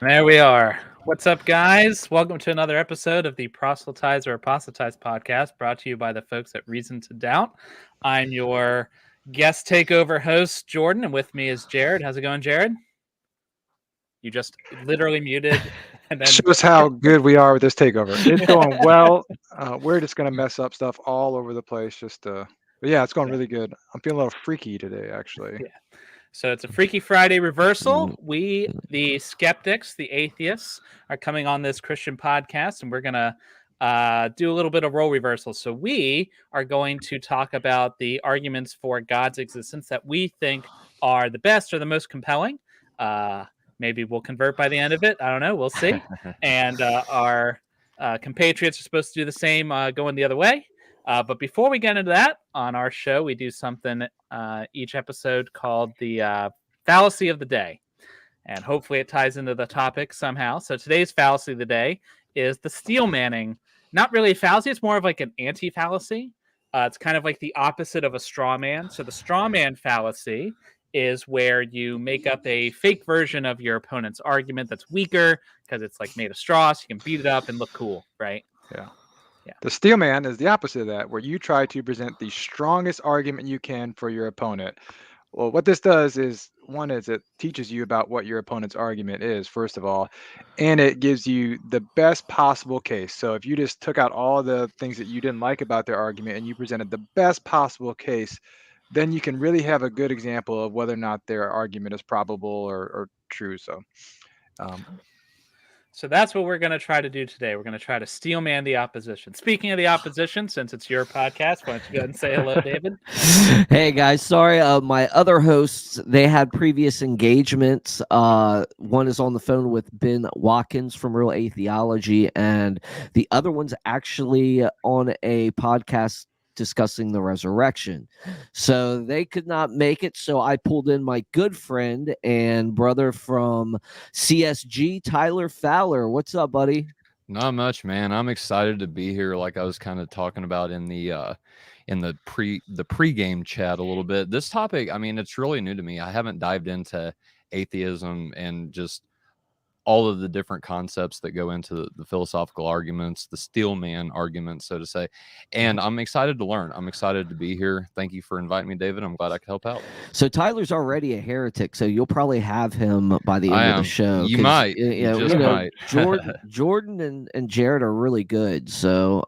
There we are. What's up, guys? Welcome to another episode of the Proselytize or Apostatize podcast, brought to you by the folks at Reason to Doubt. I'm your guest takeover host, Jordan, and with me is Jared. How's it going, Jared? You just literally muted and then Shows how good we are with this takeover. It's going well. We're just gonna mess up stuff all over the place. But yeah, it's going yeah, really good. I'm feeling a little freaky today, actually. yeah. So it's a Freaky Friday reversal. We, the skeptics, the atheists, are coming on this Christian podcast, and we're gonna do a little bit of role reversal. So we are going to talk about the arguments for God's existence that we think are the best or the most compelling. Maybe we'll convert by the end of it. I don't know. We'll see. And our compatriots are supposed to do the same, going the other way. But before we get into that, on our show, we do something each episode called the fallacy of the day. And hopefully it ties into the topic somehow. So today's fallacy of the day is the steel manning. Not really a fallacy, it's more of like an anti fallacy. It's kind of like the opposite of a straw man. So the straw man fallacy is where you make up a fake version of your opponent's argument that's weaker because it's like made of straw, so you can beat it up and look cool, right? Yeah. Yeah. The steel man is the opposite of that, where you try to present the strongest argument you can for your opponent. Well, what this does is one is it teaches you about what your opponent's argument is, first of all, and it gives you the best possible case. So if you just took out all the things that you didn't like about their argument and you presented the best possible case, then you can really have a good example of whether or not their argument is probable or true. Um, So that's what we're going to try to do today. We're going to try to steel man the opposition. Speaking of the opposition, since it's your podcast, why don't you go ahead and say hello, David? Hey guys, sorry. My other hosts, they had previous engagements. One is on the phone with Ben Watkins from Real Atheology, and the other one's actually on a podcast discussing the resurrection. So they could not make it. So I pulled in my good friend and brother from CSG, Tyler Fowler. What's up, buddy? Not much, man. I'm excited to be here. Like I was kind of talking about in the pregame chat a little bit. This topic, I mean, it's really new to me. I haven't dived into atheism and just all of the different concepts that go into the philosophical arguments, the steel man argument, so to say. And I'm excited to learn. I'm excited to be here. Thank you for inviting me, David. I'm glad I could help out. So Tyler's already a heretic, so you'll probably have him by the end of the show. You might. Might. Jordan and Jared are really good. So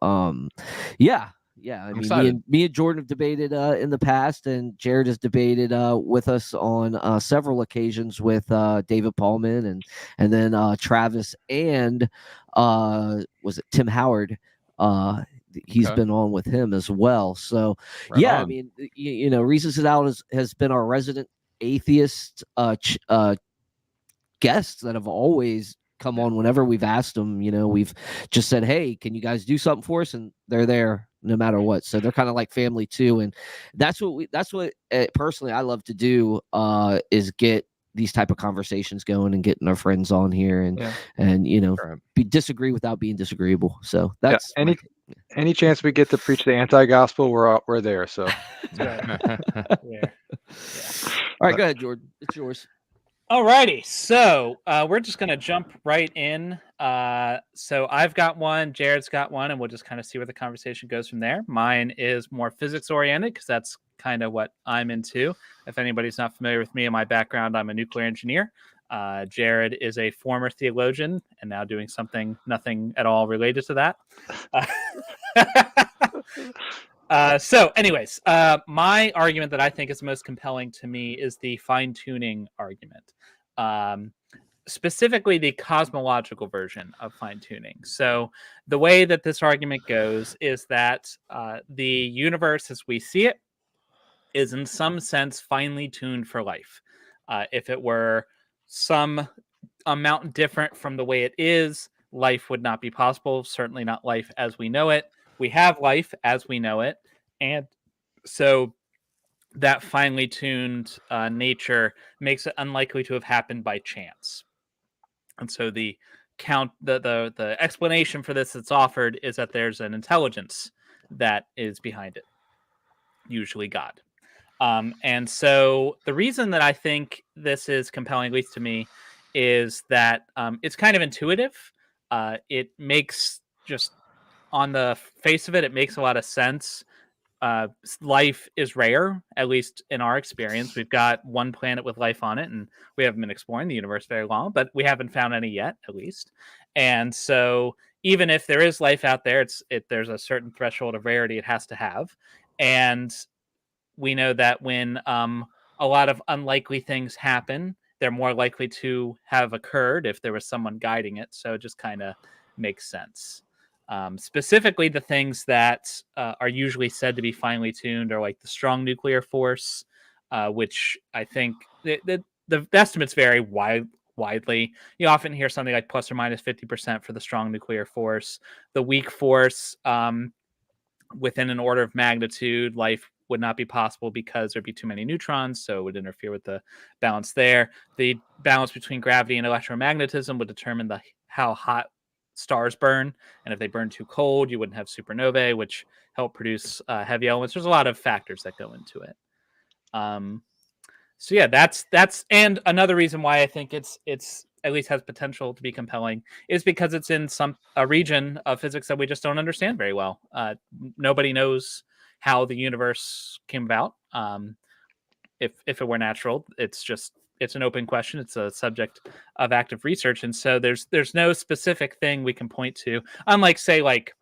yeah. I mean, me and Jordan have debated in the past, and Jared has debated with us on several occasions with David Paulman and then Travis and was it Tim Howard? He's been on with him as well. So I mean, Reason to Doubt has been our resident atheist guests that have always come on whenever we've asked them. We've just said, hey, can you guys do something for us? And they're there no matter what. So they're kind of like family too. And that's what personally I love to do is get these type of conversations going and getting our friends on here and be disagree without being disagreeable. So that's any chance we get to preach the anti-gospel, we're there. So Yeah. All right, go ahead, Jordan. It's yours. Alrighty, so we're just going to jump right in. So I've got one, Jared's got one, and we'll just kind of see where the conversation goes from there. Mine is more physics-oriented because that's kind of what I'm into. If anybody's not familiar with me and my background, I'm a nuclear engineer. Jared is a former theologian and now doing nothing at all related to that. So anyways, my argument that I think is most compelling to me is the fine-tuning argument. Specifically the cosmological version of fine-tuning. So the way that this argument goes is that the universe as we see it is in some sense finely tuned for life. If it were some amount different from the way it is, life would not be possible, certainly not life as we know it. We have life as we know it, and so that finely tuned nature makes it unlikely to have happened by chance. And so the explanation for this that's offered is that there's an intelligence that is behind it, usually God. And so the reason that I think this is compelling, at least to me, is that it's kind of intuitive. It makes, just on the face of it, it makes a lot of sense. Life is rare, at least in our experience. We've got one planet with life on it, and we haven't been exploring the universe very long, but we haven't found any yet, at least. And so even if there is life out there, there's a certain threshold of rarity it has to have. And we know that when a lot of unlikely things happen, they're more likely to have occurred if there was someone guiding it. So it just kind of makes sense. Specifically, the things that are usually said to be finely tuned are like the strong nuclear force, which I think the estimates vary widely. You often hear something like plus or minus 50% for the strong nuclear force. The weak force, within an order of magnitude, life would not be possible because there'd be too many neutrons, so it would interfere with the balance there. The balance between gravity and electromagnetism would determine how hot stars burn, and if they burn too cold, you wouldn't have supernovae, which help produce heavy elements. There's a lot of factors that go into it. So yeah, that's and another reason why I think it's at least has potential to be compelling is because it's in a region of physics that we just don't understand very well. Nobody knows how the universe came about. If it were natural, it's an open question. It's a subject of active research, and so there's no specific thing we can point to, unlike say like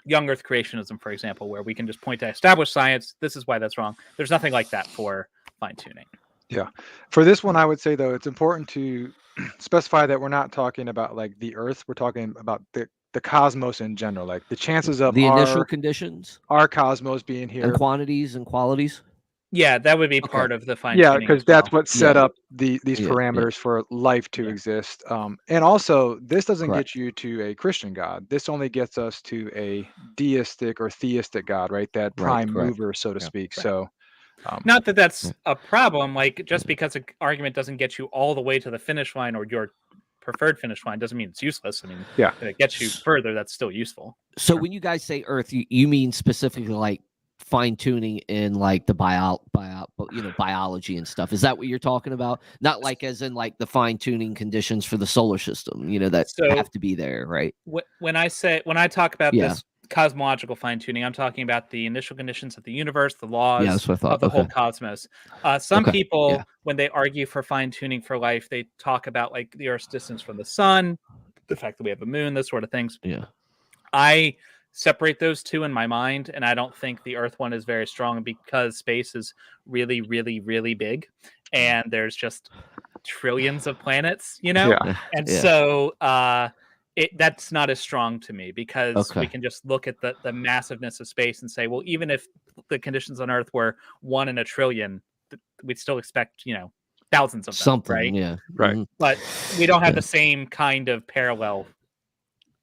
young Earth creationism, for example, where we can just point to established science. This is why that's wrong. There's nothing like that for fine tuning. Yeah. For this one, I would say though, it's important to specify that we're not talking about like the Earth. We're talking about the cosmos in general, like the chances of the initial conditions, our cosmos being here, and quantities and qualities. Yeah, that would be part of the fine yeah, tuning. because that's what set up these parameters for life to Yeah. exist. And also, this doesn't Correct. get you to a Christian God. This only gets us to a deistic or theistic God, right? That prime mover, so to speak. Right. So, not that that's a problem. Like, just because an argument doesn't get you all the way to the finish line or your preferred finish line doesn't mean it's useless. I mean, yeah, if it gets you further, that's still useful. So when you guys say Earth, you mean specifically like fine tuning in like the biology and stuff. Is that what you're talking about? Not like as in like the fine tuning conditions for the solar system, that have to be there, right? When I talk about this cosmological fine tuning, I'm talking about the initial conditions of the universe, the laws of the whole cosmos. Some people, when they argue for fine tuning for life, they talk about like the Earth's distance from the sun, the fact that we have a moon, those sort of things. Yeah. I separate those two in my mind, and I don't think the Earth one is very strong because space is really, really, really big, and there's just trillions of planets, and so that's not as strong to me because we can just look at the massiveness of space and say, well, even if the conditions on Earth were 1 in a trillion, we'd still expect thousands of them, something, right? Yeah, right. Mm-hmm. But we don't have the same kind of parallel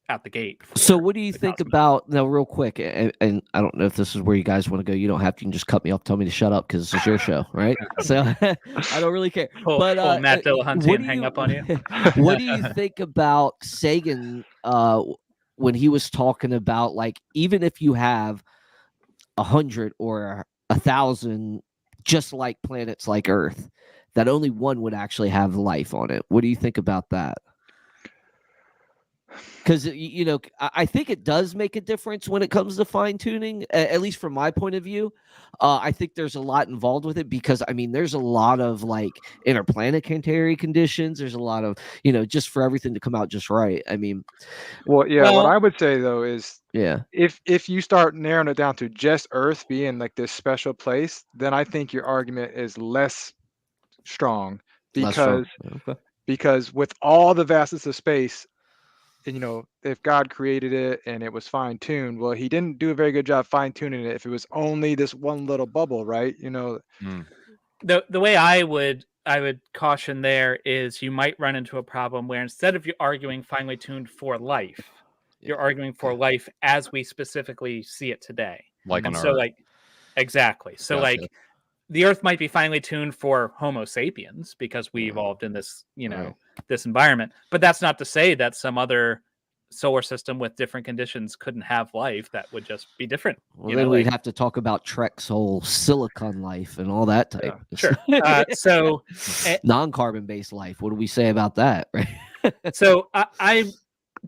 out the gate. So what do you think about, now real quick, and I don't know if this is where you guys want to go, you don't have to, you can just cut me off, tell me to shut up because this is your show, right? So I don't really care. Pull Matt Dillahunty and hang up on you. What do you think about Sagan when he was talking about like even if you have 100 or 1,000 just like planets like Earth, that only one would actually have life on it? What do you think about that? Because, I think it does make a difference when it comes to fine tuning, at least from my point of view. I think there's a lot involved with it because, I mean, there's a lot of like interplanetary conditions. There's a lot of, just for everything to come out just right. I mean, what I would say though is, if you start narrowing it down to just Earth being like this special place, then I think your argument is less strong because with all the vastness of space, and if God created it and it was fine tuned, well, he didn't do a very good job fine tuning it if it was only this one little bubble, right? The way I would caution there is you might run into a problem where instead of you arguing finely tuned for life, you're arguing for life as we specifically see it today. Like on so Earth. like exactly. So Gotcha. like the Earth might be finely tuned for Homo sapiens because we evolved in this, this environment. But that's not to say that some other solar system with different conditions couldn't have life, that would just be different. Well, then we'd have to talk about Trek's whole silicon life and all that type. Sure. So non-carbon based life. What do we say about that? Right. So I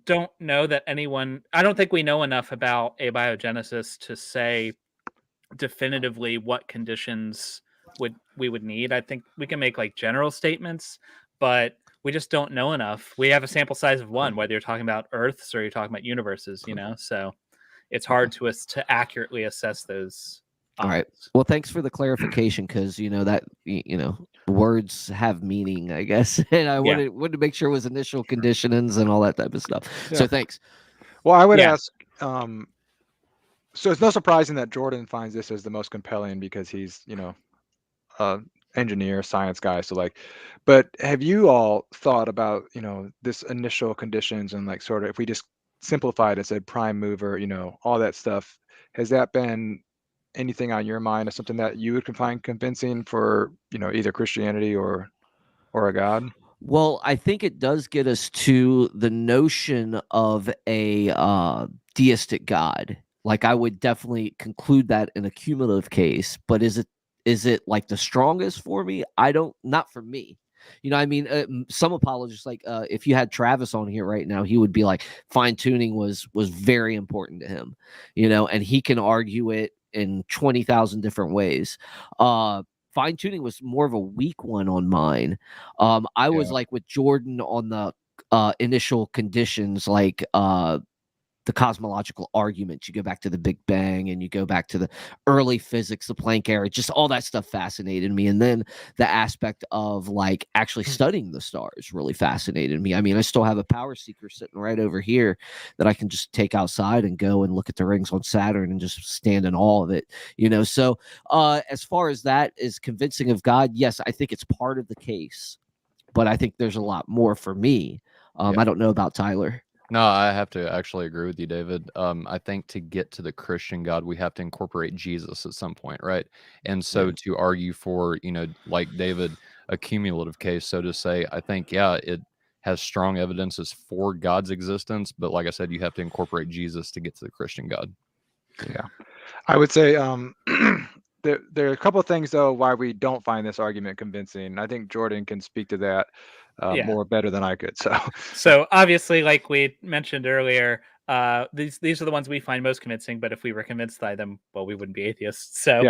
don't know that I don't think we know enough about abiogenesis to say definitively what conditions we would need. I think we can make like general statements, but we just don't know enough. We have a sample size of one, whether you're talking about Earths or you're talking about universes, so it's hard to accurately assess those. All right. Well, thanks for the clarification, because that words have meaning, I guess, and I wanted to make sure it was initial conditionings and all that type of stuff. So thanks. Well, I would ask. So it's no surprising that Jordan finds this as the most compelling, because he's engineer, science guy. So but have you all thought about this initial conditions and sort of, if we just simplified and said prime mover, all that stuff, has that been anything on your mind, or something that you would find convincing for either Christianity or a God? Well, I think it does get us to the notion of a deistic God. I would definitely conclude that in a cumulative case, but is it like the strongest for me? Not for me. Some apologists, if you had Travis on here right now, he would be like, fine tuning was very important to him, and he can argue it in 20,000 different ways. Fine tuning was more of a weak one on mine. I was like with Jordan on the initial conditions, the cosmological arguments. You go back to the Big Bang, and you go back to the early physics, the Planck era, just all that stuff fascinated me. And then the aspect of actually studying the stars really fascinated me. I still have a power seeker sitting right over here that I can just take outside and go and look at the rings on Saturn and just stand in awe of it, So as far as that is convincing of God, yes, I think it's part of the case, but I think there's a lot more for me. I don't know about Tyler. No, I have to actually agree with you, David. I think to get to the Christian God, we have to incorporate Jesus at some point, right? And so to argue for, like David, a cumulative case, so to say, I think, it has strong evidences for God's existence. But like I said, you have to incorporate Jesus to get to the Christian God. Yeah. I would say there are a couple of things, though, why we don't find this argument convincing. I think Jordan can speak to that more better than I could. So obviously, like we mentioned earlier, these are the ones we find most convincing. But if we were convinced by them, well, we wouldn't be atheists. So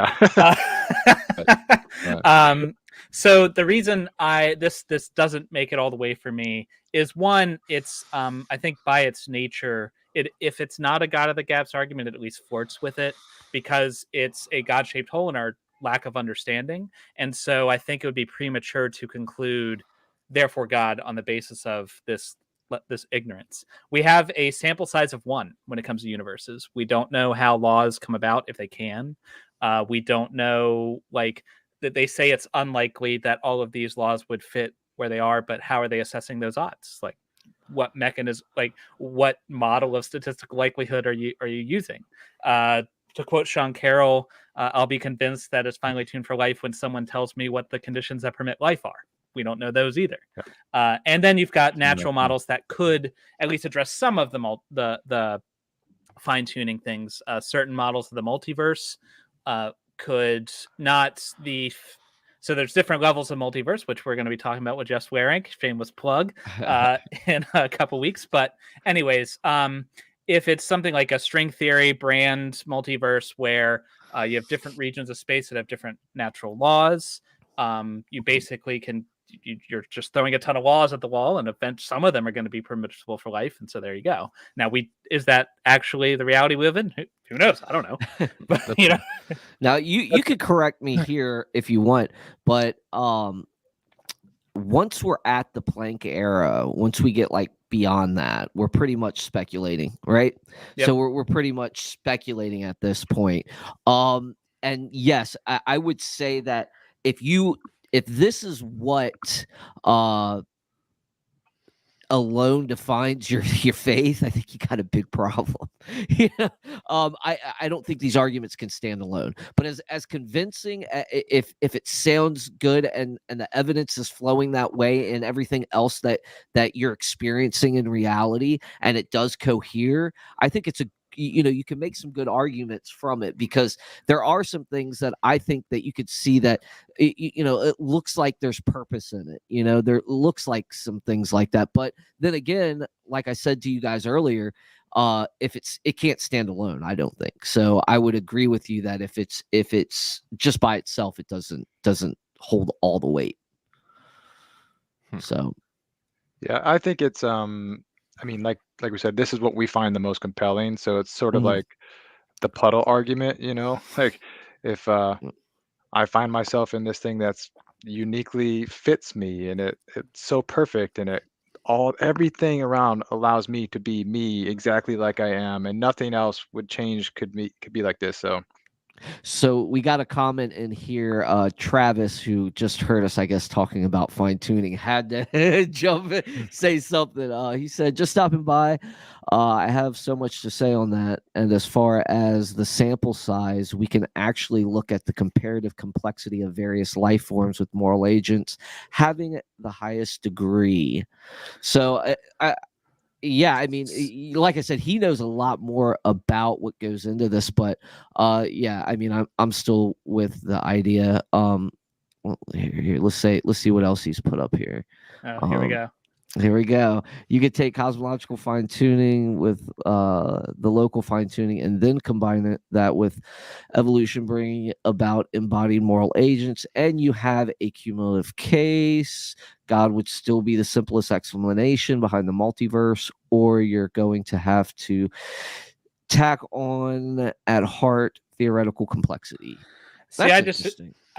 so the reason this doesn't make it all the way for me is, one, it's I think by its nature, if it's not a God of the gaps argument, it at least flirts with it, because it's a God-shaped hole in our lack of understanding. And so I think it would be premature to conclude, therefore God, on the basis of this ignorance. We have a sample size of one when it comes to universes. We don't know how laws come about, if they can. We don't know, that they say it's unlikely that all of these laws would fit where they are, but how are they assessing those odds? What mechanism, what model of statistical likelihood are you using? To quote Sean Carroll, I'll be convinced that it's finely tuned for life when someone tells me what the conditions that permit life are. We don't know those either. And then you've got natural models that could at least address some of the fine-tuning things. Certain models of the multiverse could not so there's different levels of multiverse, which we're going to be talking about with Jeff Swearing, shameless plug, in a couple weeks. But anyways, if it's something like a string theory brand multiverse where you have different regions of space that have different natural laws, you basically you're just throwing a ton of laws at the wall, and eventually some of them are going to be permissible for life. And so there you go. Now, is that actually the reality we live in? Who knows? I don't know. But now you could correct me here if you want, but once we're at the Planck era, once we get beyond that, we're pretty much speculating, right? Yep. So we're pretty much speculating at this point. And yes, I would say that if this is what alone defines your faith, I think you got a big problem. I don't think these arguments can stand alone. But as convincing, if it sounds good and the evidence is flowing that way, and everything else that you're experiencing in reality, and it does cohere, I think it's you can make some good arguments from it, because there are some things that I think that you could see that it looks like there's purpose in it. There looks like some things like that. But then again, like I said to you guys earlier, it can't stand alone, I don't think. So I would agree with you that if it's just by itself, it doesn't hold all the weight. So yeah, I think it's I mean, like we said, this is what we find the most compelling. So it's sort of like the puddle argument, like if I find myself in this thing that's uniquely fits me, and it's so perfect, and everything around allows me to be me exactly like I am, and nothing else would change, could be like this. So we got a comment in here. Travis, who just heard us, I guess, talking about fine tuning, had to jump in, say something. He said, "Just stopping by. I have so much to say on that. And as far as the sample size, we can actually look at the comparative complexity of various life forms with moral agents having the highest degree." So yeah, I mean, like I said, he knows a lot more about what goes into this, but yeah, I mean, I'm still with the idea. Well, here, let's see what else he's put up here. Here we go. Here we go. You could take cosmological fine tuning with the local fine tuning, and then combine that with evolution, bringing about embodied moral agents, and you have a cumulative case. God would still be the simplest explanation behind the multiverse, or you're going to have to tack on at heart theoretical complexity. I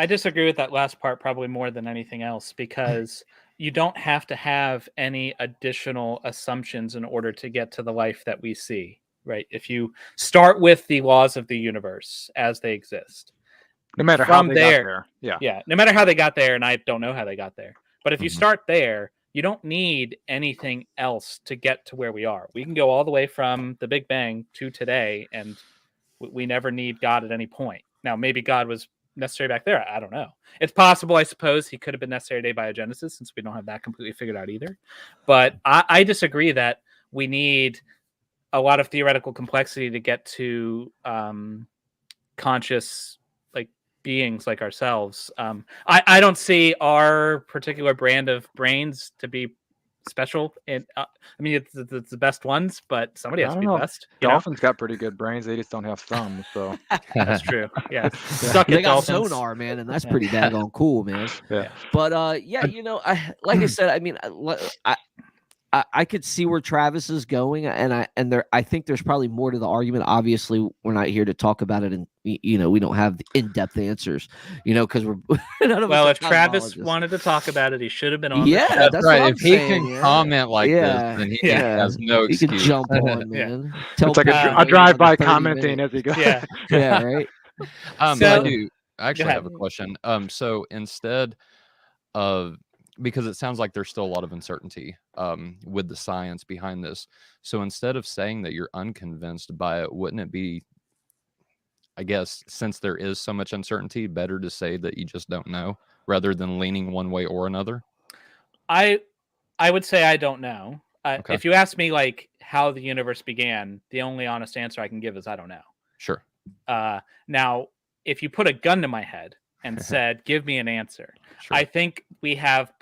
disagree with that last part probably more than anything else, because you don't have to have any additional assumptions in order to get to the life that we see, right? If you start with the laws of the universe as they exist, no matter how they got there, no matter how they got there, and I don't know how they got there, but if you start there, you don't need anything else to get to where we are. We can go all the way from the Big Bang to today, and we never need God at any point. Now, maybe God was necessary back there. I don't know. It's possible, I suppose, he could have been necessary today by biogenesis, since we don't have that completely figured out either. But I disagree that we need a lot of theoretical complexity to get to conscious beings like ourselves. I don't see our particular brand of brains to be special, and I mean it's the best ones, but somebody has to be the best. Dolphins got pretty good brains, they just don't have thumbs, so that's true. Yeah, they got sonar, man, and that's pretty daggone cool, man. Yeah. But yeah, like I said, I mean, I could see where Travis is going, and I think there's probably more to the argument. Obviously, we're not here to talk about it, and we don't have the in-depth answers, because we're none of us. Well, if Travis wanted to talk about it, he should have been on. Yeah, the that's right. What If he can comment like this, then he has no excuse. He can jump on, man. It's like a drive-by commenting as he goes. Yeah, right. I actually have a question. So instead of, because it sounds like there's still a lot of uncertainty with the science behind this. So instead of saying that you're unconvinced by it, wouldn't it be, I guess, since there is so much uncertainty, better to say that you just don't know rather than leaning one way or another? I would say I don't know. Okay. If you ask me like how the universe began, the only honest answer I can give is I don't know. Sure. Now, if you put a gun to my head and said, give me an answer. Sure. I think we have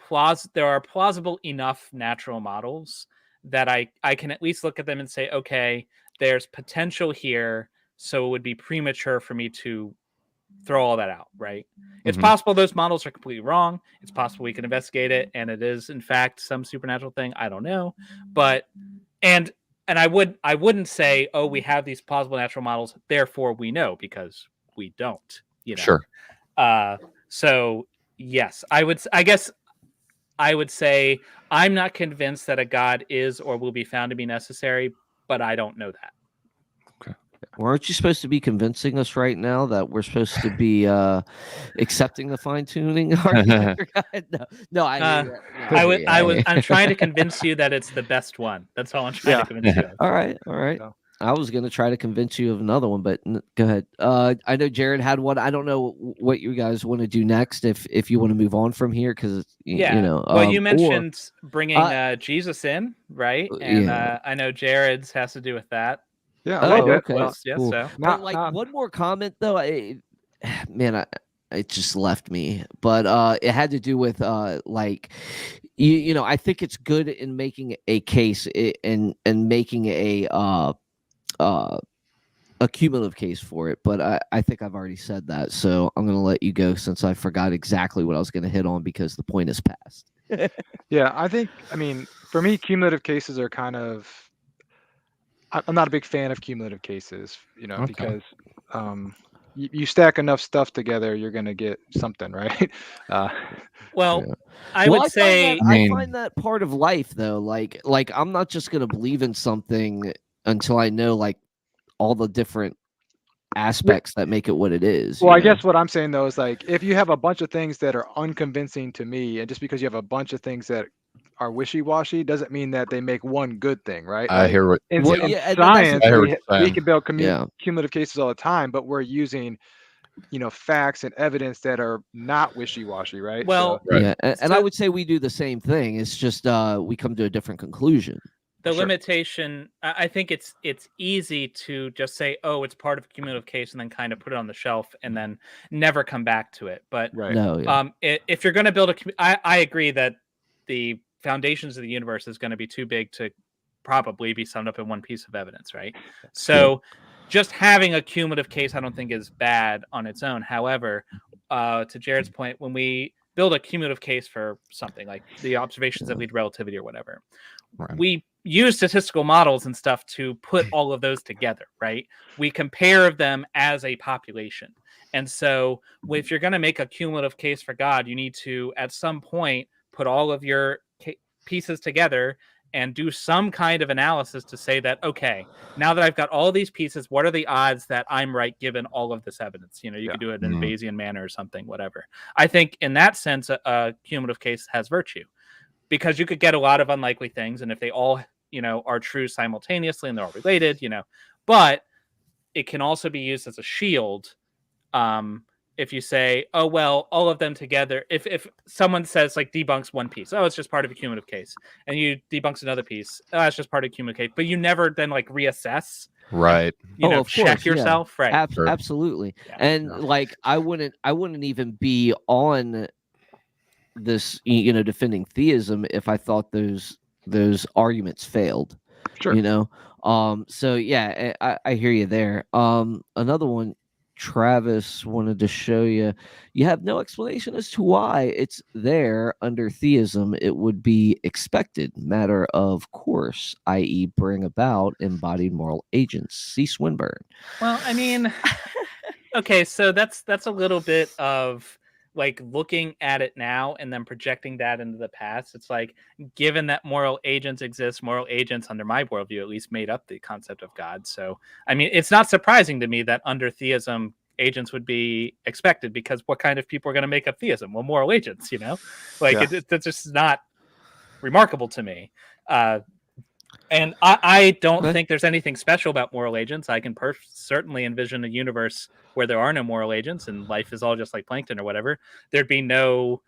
there are plausible enough natural models that I can at least look at them and say, okay, there's potential here, so it would be premature for me to throw all that out, right? It's possible those models are completely wrong. It's possible we can investigate it, and it is, in fact, some supernatural thing. I don't know. But, and I wouldn't say, oh, we have these plausible natural models, therefore we know, because we don't, Sure. So yes, I guess I would say I'm not convinced that a God is or will be found to be necessary, but I don't know that. Okay. Aren't you supposed to be convincing us right now that we're supposed to be accepting the fine tuning argument? No, I hear you. I'm trying to convince you that it's the best one. That's all I'm trying to convince you of. All right. So, I was going to try to convince you of another one, but go ahead. I know Jared had one. I don't know what you guys want to do next. If you want to move on from here, because you know. Well, you mentioned bringing Jesus in, right? And I know Jared's has to do with that. Yeah. Okay. Well, Cool. So. But one more comment though. It just left me. But it had to do with like. You know, I think it's good in making a case and making a cumulative case for it, but I think I've already said that, so I'm going to let you go since I forgot exactly what I was going to hit on because the point is passed. Yeah, I mean, for me, cumulative cases are kind of. I'm not a big fan of cumulative cases, because you stack enough stuff together, you're going to get something, right? I would say I find that part of life, though. Like I'm not just going to believe in something until I know like all the different aspects that make it what it is. Well, I guess what I'm saying though is like if you have a bunch of things that are unconvincing to me, and just because you have a bunch of things that are wishy-washy doesn't mean that they make one good thing, right? I hear what in I science hear we what can build cumulative cases all the time, but we're using facts and evidence that are not wishy-washy, right? Well, and I would say we do the same thing. It's just we come to a different conclusion. The limitation, I think it's easy to just say, oh, it's part of a cumulative case and then kind of put it on the shelf and then never come back to it. But if you're going to build I agree that the foundations of the universe is going to be too big to probably be summed up in one piece of evidence, right? So just having a cumulative case, I don't think is bad on its own. However, to Jared's point, when we build a cumulative case for something like the observations of lead relativity or whatever, we use statistical models and stuff to put all of those together, right? We compare them as a population. And so if you're going to make a cumulative case for God, you need to, at some point, put all of your pieces together and do some kind of analysis to say that, okay, now that I've got all these pieces, what are the odds that I'm right given all of this evidence? You could do it in a Bayesian manner or something, whatever. I think in that sense, a cumulative case has virtue because you could get a lot of unlikely things. And if they all, are true simultaneously and they're all related, but it can also be used as a shield. If you say, oh, well, all of them together, if someone says like debunks one piece, oh, it's just part of a cumulative case, and you debunks another piece, oh, it's just part of a cumulative case, but you never then like reassess, right? Check yourself, right? Absolutely. And like I wouldn't even be on this, defending theism if I thought those arguments failed. Sure. So yeah, I hear you there. Another one. Travis wanted to show you have no explanation as to why it's there under theism. It would be expected matter of course, i.e. bring about embodied moral agents. See Swinburne. Well, I mean, okay, so that's a little bit of like looking at it now and then projecting that into the past. It's like, given that moral agents exist, moral agents under my worldview at least made up the concept of God. So, I mean, it's not surprising to me that under theism, agents would be expected because what kind of people are going to make up theism? Well, moral agents, that's just not remarkable to me. And I don't think there's anything special about moral agents. I can certainly envision a universe where there are no moral agents and life is all just like plankton or whatever. There'd be no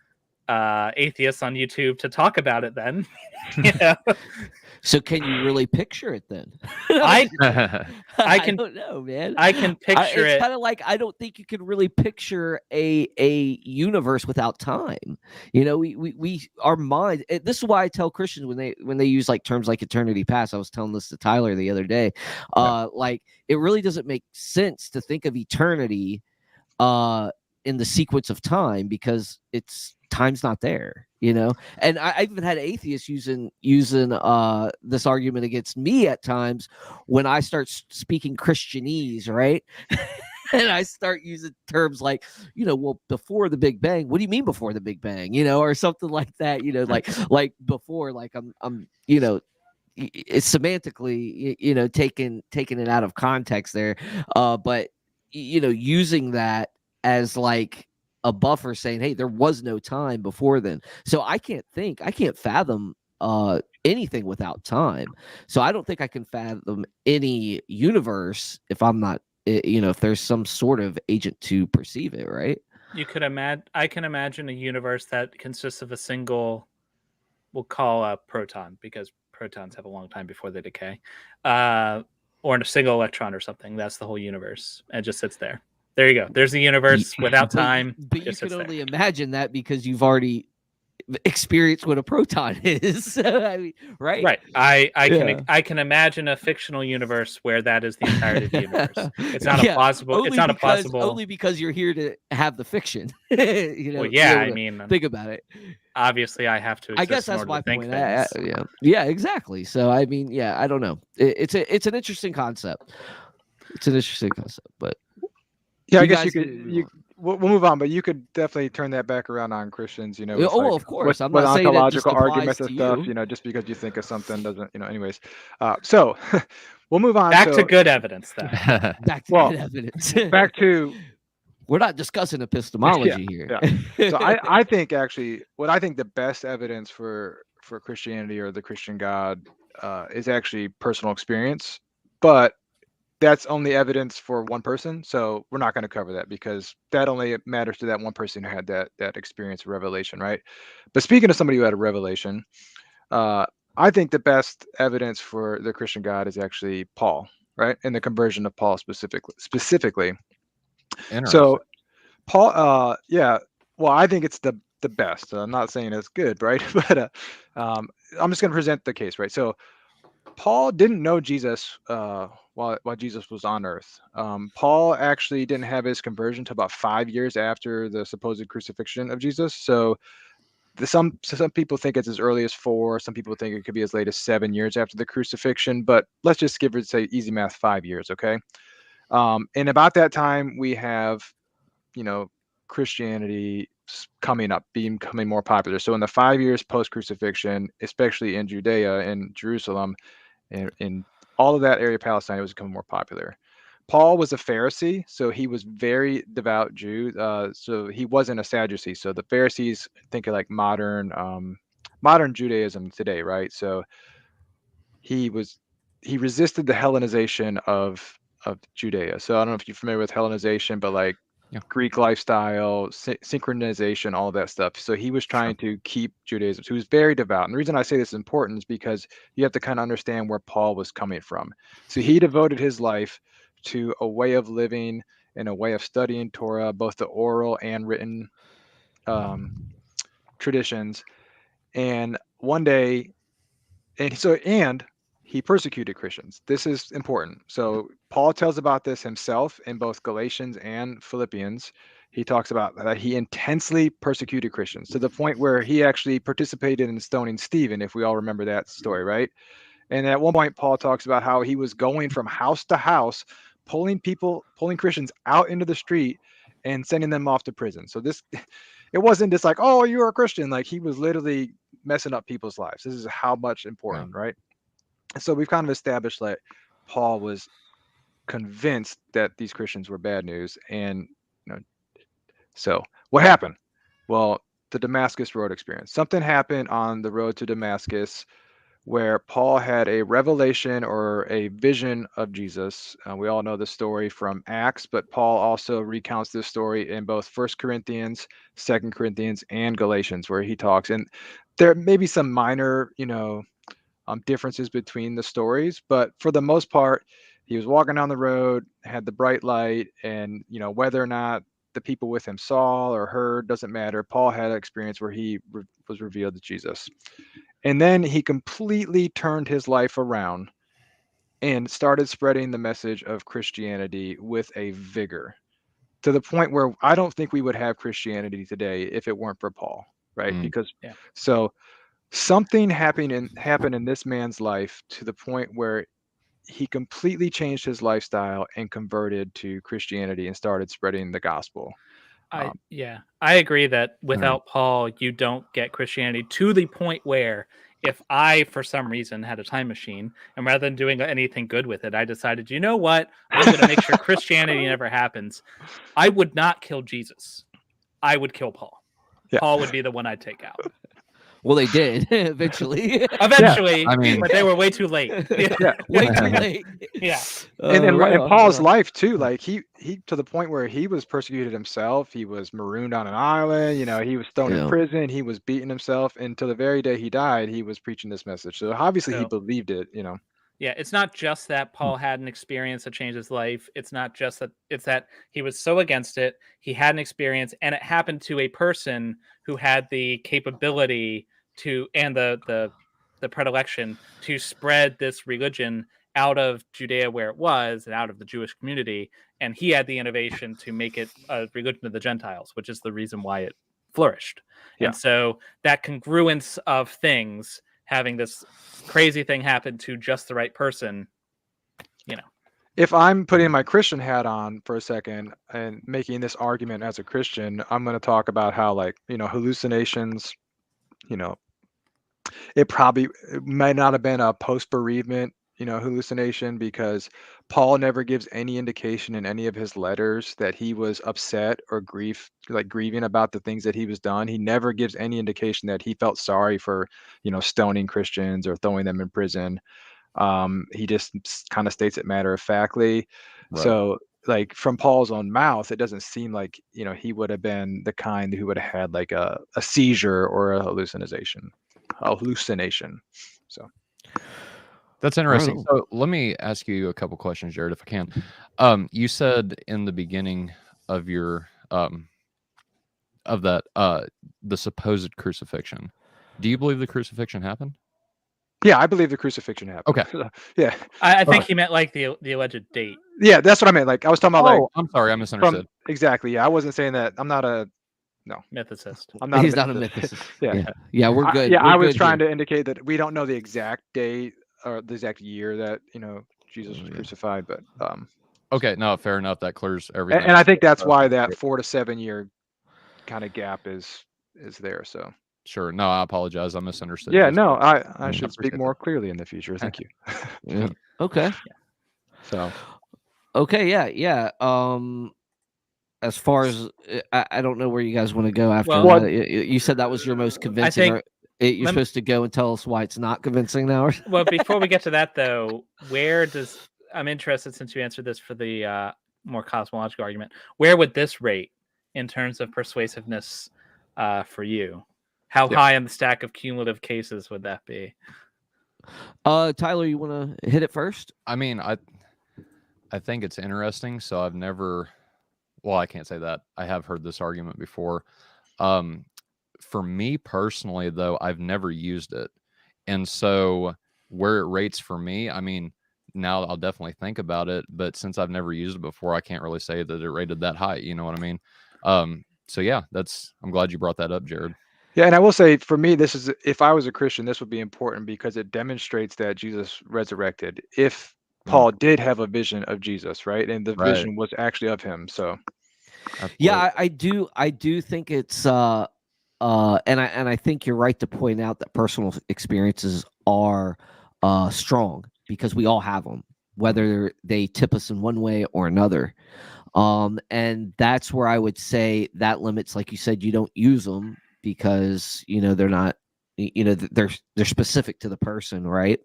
atheists on YouTube to talk about it then. So can you really picture it then? I can. I don't know, man. I can picture it. It's kind of like I don't think you can really picture a universe without time. We our mind. This is why I tell Christians when they use like terms like eternity past. I was telling this to Tyler the other day. Like it really doesn't make sense to think of eternity in the sequence of time because time's not there, and I even had atheists using this argument against me at times when I start speaking Christianese, right? And I start using terms like, well, before the Big Bang, what do you mean before the Big Bang, or something like that, like before, like I'm it's semantically, taking it out of context there. But using that as like a buffer, saying, hey, there was no time before then. So I can't fathom anything without time. So I don't think I can fathom any universe if I'm not, if there's some sort of agent to perceive it, right? You could imagine. I can imagine a universe that consists of a single, we'll call a proton, because protons have a long time before they decay, or in a single electron or something. That's the whole universe, and it just sits there. There you go. There's a universe without time. But you can only imagine that because you've already experienced what a proton is. I mean, right? Right. I can imagine a fictional universe where that is the entirety of the universe. It's not a plausible. It's not a plausible. Only because you're here to have the fiction. Well, yeah. I mean, think about it. Obviously, I have to. I guess that's my point. Yeah. Yeah. Exactly. So I mean, yeah. I don't know. It's an interesting concept. It's an interesting concept, but yeah, I guess you could. We'll move on, but you could definitely turn that back around on Christians, of course. I'm with not saying ontological that arguments and stuff, just because you think of something doesn't, anyways. So we'll move on. Back to good evidence, then. Back to good evidence. Back to. We're not discussing epistemology here. Yeah. So I think actually, what I think the best evidence for Christianity or the Christian God is actually personal experience, but that's only evidence for one person, so we're not going to cover that because that only matters to that one person who had that experience of revelation, right? But speaking of somebody who had a revelation, I think the best evidence for the Christian God is actually Paul, right? And the conversion of Paul specifically. So Paul, well, I think it's the best. I'm not saying it's good, right? But I'm just going to present the case, right? So Paul didn't know Jesus while Jesus was on earth. Paul actually didn't have his conversion until about 5 years after the supposed crucifixion of Jesus. So some people think it's as early as 4. Some people think it could be as late as 7 years after the crucifixion. But let's just give it, say, easy math, 5 years, okay? And about that time, we have, Christianity becoming more popular. So in the 5 years post-crucifixion, especially in Judea and Jerusalem, and in all of that area of Palestine, it was becoming more popular. Paul was a Pharisee, so he was very devout Jew. So he wasn't a Sadducee. So the Pharisees think of like modern Judaism today, right? So he resisted the Hellenization of Judea. So I don't know if you're familiar with Hellenization, but like Greek lifestyle, synchronization, all of that stuff. So he was trying to keep Judaism. So he was very devout. And the reason I say this is important is because you have to kind of understand where Paul was coming from. So he devoted his life to a way of living and a way of studying Torah, both the oral and written traditions. And one day, and he persecuted Christians. This is important. So Paul tells about this himself in both Galatians and Philippians. He talks about that he intensely persecuted Christians to the point where he actually participated in stoning Stephen, if we all remember that story, right? And at one point, Paul talks about how he was going from house to house, pulling Christians out into the street and sending them off to prison. So it wasn't just like, oh, you're a Christian. Like he was literally messing up people's lives. This is how much important, right? So we've kind of established that Paul was convinced that these Christians were bad news. And so what happened? Well, the Damascus Road experience. Something happened on the road to Damascus where Paul had a revelation or a vision of Jesus. We all know the story from Acts, but Paul also recounts this story in both 1 Corinthians, 2 Corinthians, and Galatians, where he talks. And there may be some minor, differences between the stories, but for the most part, he was walking down the road, had the bright light, and whether or not the people with him saw or heard doesn't matter. Paul had an experience where he was revealed to Jesus, and then he completely turned his life around and started spreading the message of Christianity with a vigor, to the point where I don't think we would have Christianity today if it weren't for Paul, right? So something happened in this man's life to the point where he completely changed his lifestyle and converted to Christianity and started spreading the gospel. I agree that without Paul, you don't get Christianity to the point where if I, for some reason, had a time machine, and rather than doing anything good with it, I decided, you know what? I'm going to make sure Christianity never happens. I would not kill Jesus. I would kill Paul. Yeah. Paul would be the one I'd take out. Well, they did eventually. Eventually, I mean- but they were way too late. Yeah. Way too late. Yeah. And Right in on, Paul's right on. life too, like he to the point where he was persecuted himself. He was marooned on an island. He was thrown in prison. He was beating himself, and to the very day he died, he was preaching this message. So obviously he believed it. Yeah, it's not just that Paul had an experience that changed his life. It's not just that. It's that he was so against it. He had an experience, and it happened to a person who had the capability to and the predilection to spread this religion out of Judea where it was and out of the Jewish community. And he had the innovation to make it a religion of the Gentiles, which is the reason why it flourished. Yeah. And so that congruence of things, having this crazy thing happen to just the right person, If I'm putting my Christian hat on for a second and making this argument as a Christian, I'm going to talk about how hallucinations, it might not have been a post-bereavement hallucination, because Paul never gives any indication in any of his letters that he was upset or grieving about the things that he was done. He never gives any indication that he felt sorry for stoning Christians or throwing them in prison. He just kind of states it matter-of-factly. Right. So like from Paul's own mouth, it doesn't seem like he would have been the kind who would have had like a seizure or a hallucination. So That's interesting. Right. So let me ask you a couple questions, Jared, if I can. You said in the beginning of your the supposed crucifixion. Do you believe the crucifixion happened? yeah, I believe the crucifixion happened. Okay. Yeah. I think he meant like the alleged date. Yeah, that's what I meant. Like I was talking about I'm sorry, I misunderstood. exactly. Yeah, I wasn't saying that. I'm not a Mythicist. I'm not. He's not a mythicist. Yeah. Yeah, we're good. I We're was good trying here. to indicate that we don't know the exact date or the exact year that Jesus was crucified, but Okay, no, fair enough. That clears everything. and I think that's why that 4 to 7 year kind of gap is there. So Sure. No, I apologize. I misunderstood. yeah, Just- no, I should appreciate speak that. more clearly in the future. Thank you. Yeah. Okay. So Okay. Yeah. As far as I don't know where you guys want to go after Well, that. You said that was your most convincing. think- You're supposed to go and tell us why it's not convincing now. Well, before we get to that, though, I'm interested, since you answered this for the more cosmological argument, where would this rate in terms of persuasiveness for you? How high on the stack of cumulative cases would that be? Tyler, you want to hit it first? I mean, I think it's interesting. So I've never, well, I can't say that. I have heard this argument before. For me personally, though, I've never used it. And so where it rates for me, I mean, now I'll definitely think about it. But since I've never used it before, I can't really say that it rated that high. You know what I mean? So yeah, I'm glad you brought that up, Jared. yeah, and I will say for me, if I was a Christian, this would be important because it demonstrates that Jesus resurrected. If Paul did have a vision of Jesus, right, and the vision was actually of him, so yeah, I do think it's and I think you're right to point out that personal experiences are strong because we all have them, whether they tip us in one way or another. And that's where I would say that limits, like you said, you don't use them because they're not, they're specific to the person, right?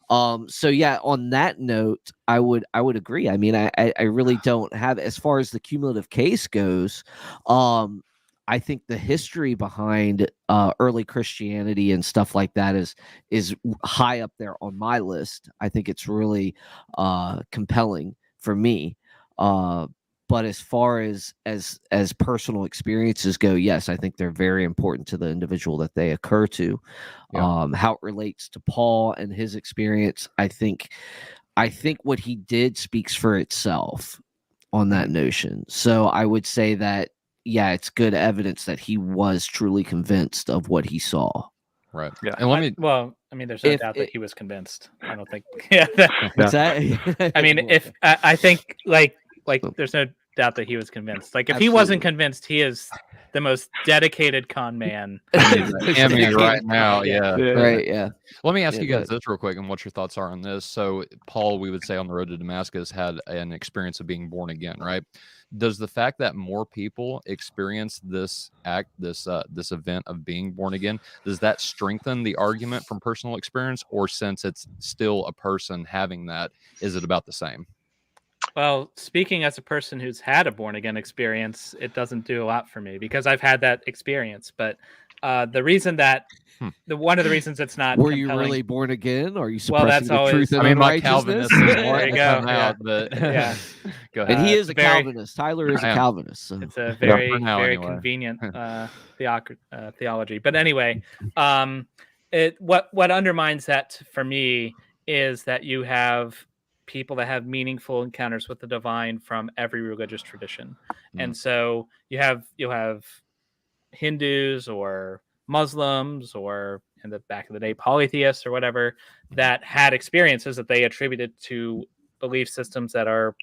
So yeah, on that note, I would agree. I mean, I really don't have, as far as the cumulative case goes, I think the history behind early Christianity and stuff like that is high up there on my list. I think it's really compelling for me. But as far as personal experiences go, yes, I think they're very important to the individual that they occur to. Yeah. How it relates to Paul and his experience, I think what he did speaks for itself on that notion. So I would say that, yeah, it's good evidence that he was truly convinced of what he saw. Right. Yeah. And I mean, there's no doubt that he was convinced. I don't think. Yeah. What's that? I mean, if I think like there's no doubt that he was convinced. Like if he wasn't convinced, he is the most dedicated con man. Emmy right now, yeah. Right, yeah. Let me ask you guys this real quick and what your thoughts are on this. So Paul, we would say on the road to Damascus, had an experience of being born again, right? Does the fact that more people experience this event of being born again, does that strengthen the argument from personal experience, or since it's still a person having that, is it about the same? Well, speaking as a person who's had a born again experience, it doesn't do a lot for me because I've had that experience. But the reason that one of the reasons it's not were you really born again? Or are you suppressing well, that's the always, truth and I mean, my unrighteousness? Calvinism There you go. out, but yeah. Go ahead. And he is a very, Calvinist. Tyler is a Calvinist. So. It's a very anyway. convenient theology. But anyway, what undermines that for me is that you have people that have meaningful encounters with the divine from every religious tradition. And so you'll have Hindus or Muslims or in the back of the day polytheists or whatever that had experiences that they attributed to belief systems that are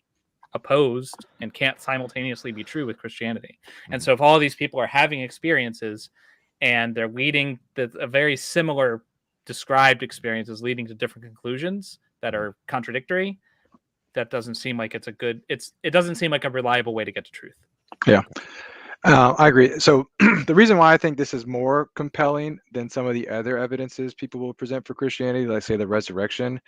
opposed and can't simultaneously be true with Christianity. And so if all these people are having experiences and they're leading a very similar described experiences leading to different conclusions that are contradictory, that doesn't seem like it doesn't seem like a reliable way to get to truth. Yeah. I agree. So the reason why I think this is more compelling than some of the other evidences people will present for Christianity, like say the resurrection,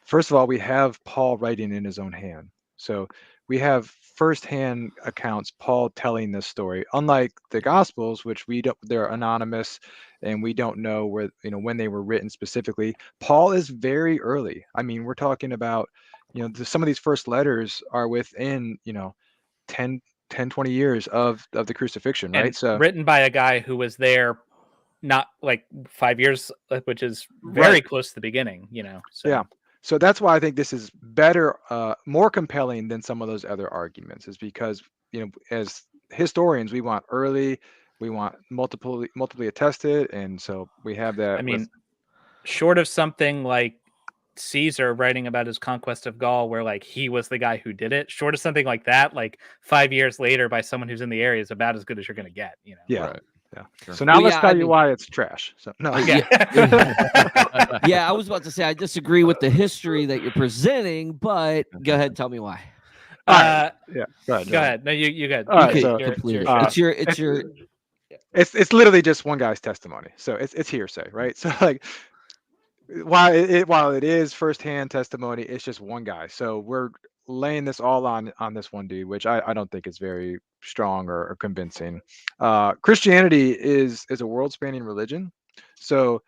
first of all, we have Paul writing in his own hand. So we have firsthand accounts, Paul telling this story, unlike the Gospels, which they're anonymous and we don't know where, when they were written specifically. Paul is very early. I mean, we're talking about, some of these first letters are within, 10, 20 years of the crucifixion, right? And so written by a guy who was there not like 5 years, which is very close to the beginning, So. Yeah. So that's why I think this is better, more compelling than some of those other arguments, is because, as historians, we want early, we want multiply attested. And so we have that. I mean, short of something like Caesar writing about his conquest of Gaul, where like he was the guy who did it, short of something like that, like 5 years later by someone who's in the area is about as good as you're going to get, Yeah. Right. Yeah. Sure. So now let's tell you why it's trash. So no. Yeah. Yeah, I was about to say I disagree with the history that you're presenting, but go ahead, tell me why. Yeah. Go ahead. No, you go ahead. All right, so it's literally just one guy's testimony. So it's hearsay, right? So like while it is firsthand testimony, it's just one guy. So we're laying this all on this one dude, which I don't think is very strong or convincing. Christianity is a world-spanning religion, so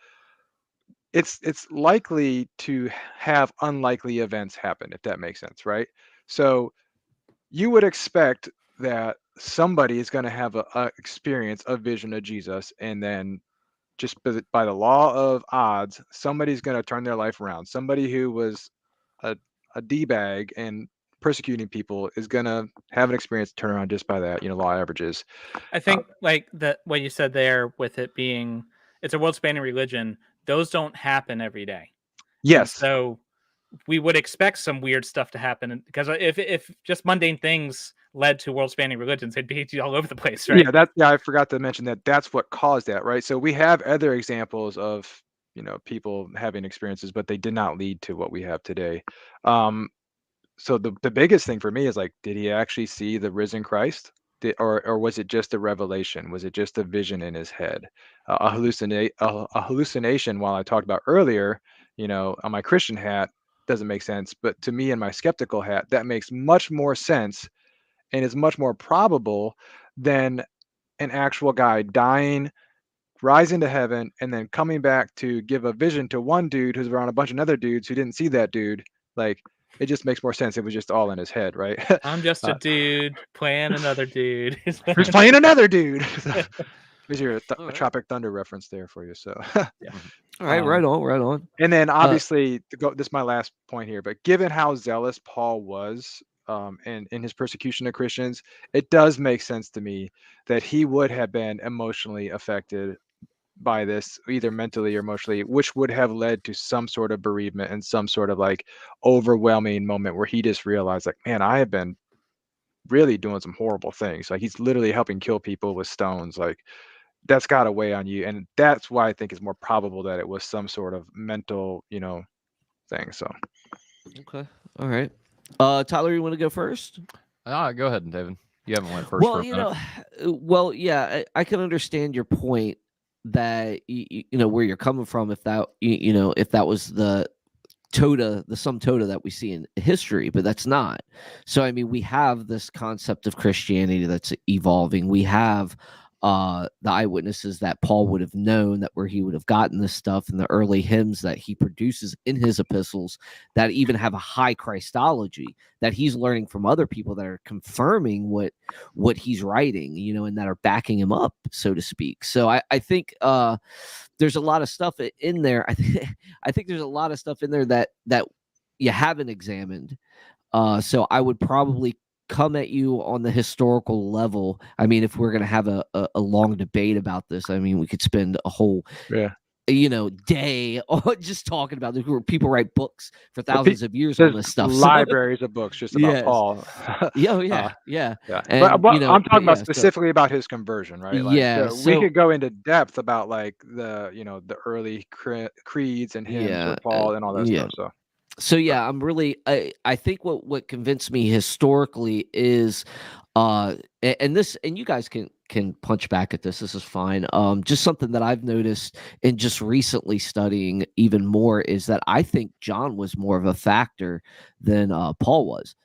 it's likely to have unlikely events happen, if that makes sense, right? So you would expect that somebody is going to have a experience, a vision of Jesus, and then just by the law of odds, somebody's going to turn their life around. Somebody who was a D-bag and persecuting people is going to have an experience to turn around just by that, law averages. I think like what you said there with it being, it's a world-spanning religion. Those don't happen every day. Yes. And so we would expect some weird stuff to happen, because if just mundane things led to world-spanning religions, they'd be all over the place, right? Yeah, I forgot to mention that's what caused that, right? So we have other examples of, people having experiences, but they did not lead to what we have today. So the biggest thing for me is like, did he actually see the risen Christ? Or was it just a revelation? Was it just a vision in his head? A hallucination, while I talked about earlier, on my Christian hat, doesn't make sense. But to me, in my skeptical hat, that makes much more sense and is much more probable than an actual guy dying, rising to heaven, and then coming back to give a vision to one dude who's around a bunch of other dudes who didn't see that dude. Like, it just makes more sense. It was just all in his head, right? I'm just a dude playing another dude. Who's playing another dude? There's your Tropic Thunder reference there for you. So, yeah. All right, right on. And then obviously, this is my last point here, but given how zealous Paul was and in his persecution of Christians, it does make sense to me that he would have been emotionally affected by this, either mentally or emotionally, which would have led to some sort of bereavement and some sort of like overwhelming moment where he just realized, like, man, I have been really doing some horrible things. Like he's literally helping kill people with stones. Like that's got to weigh on you, and that's why I think it's more probable that it was some sort of mental, thing. So Okay, all right. Tyler, you want to go first? Go ahead, David. You haven't went first for a minute. Yeah, I can understand your point that where you're coming from. If that if that was the sum total that we see in history, but that's not. So I mean, we have this concept of Christianity that's evolving. We have the eyewitnesses that Paul would have known, that where he would have gotten this stuff, and the early hymns that he produces in his epistles that even have a high Christology that he's learning from other people that are confirming what he's writing, and that are backing him up, so to speak. So I think there's a lot of stuff in there. I think there's a lot of stuff in there that you haven't examined. So I would probably come at you on the historical level. I mean, if we're going to have a long debate about this, I mean, we could spend a whole day just talking about this. People write books for thousands of years on this stuff. Libraries of books just about Paul. Yeah. And, but I'm talking about specifically about his conversion, right? Like, we could go into depth about like the early creeds and hymns for Paul and all that stuff. So yeah, I'm really I think what convinced me historically is and you guys can punch back at this. This is fine. Just something that I've noticed and just recently studying even more is that I think John was more of a factor than Paul was.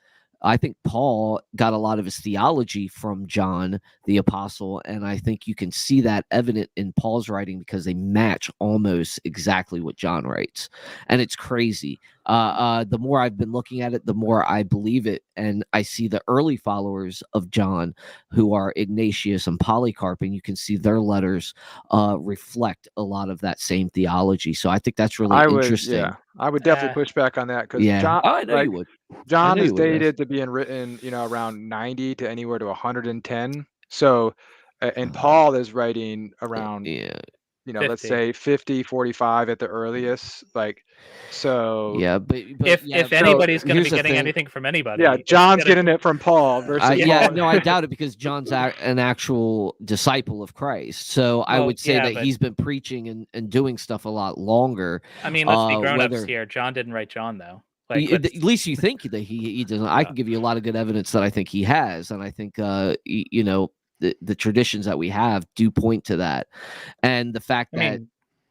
I think Paul got a lot of his theology from John the apostle, and I think you can see that evident in Paul's writing because they match almost exactly what John writes, and it's crazy. The more I've been looking at it, the more I believe it, and I see the early followers of John, who are Ignatius and Polycarp, and you can see their letters reflect a lot of that same theology. So I think that's really interesting. Yeah, I would definitely push back on that because John, I know you would. John is dated to being written, around 90 to anywhere to 110. So, and Paul is writing around, 50. let's say 50, 45 at the earliest. Like, so but if anybody's going to be getting anything from anybody, John's getting it from Paul versus Paul. No, I doubt it because John's an actual disciple of Christ. So I would say that he's been preaching and doing stuff a lot longer. I mean, let's be grown-ups here. John didn't write John, though. Like, at least you think that he doesn't. I can give you a lot of good evidence that I think he has, and I think the traditions that we have do point to that, and the fact that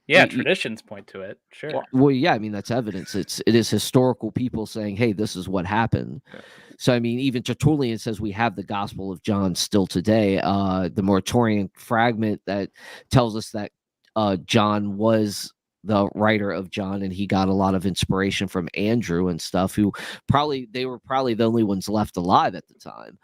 traditions point to it. Sure. Well, yeah, I mean that's evidence. It is historical people saying, "Hey, this is what happened." Yeah. So I mean, even Tertullian says we have the Gospel of John still today. The Muratorian fragment that tells us that John was the writer of John, and he got a lot of inspiration from Andrew and stuff, who they were probably the only ones left alive at the time,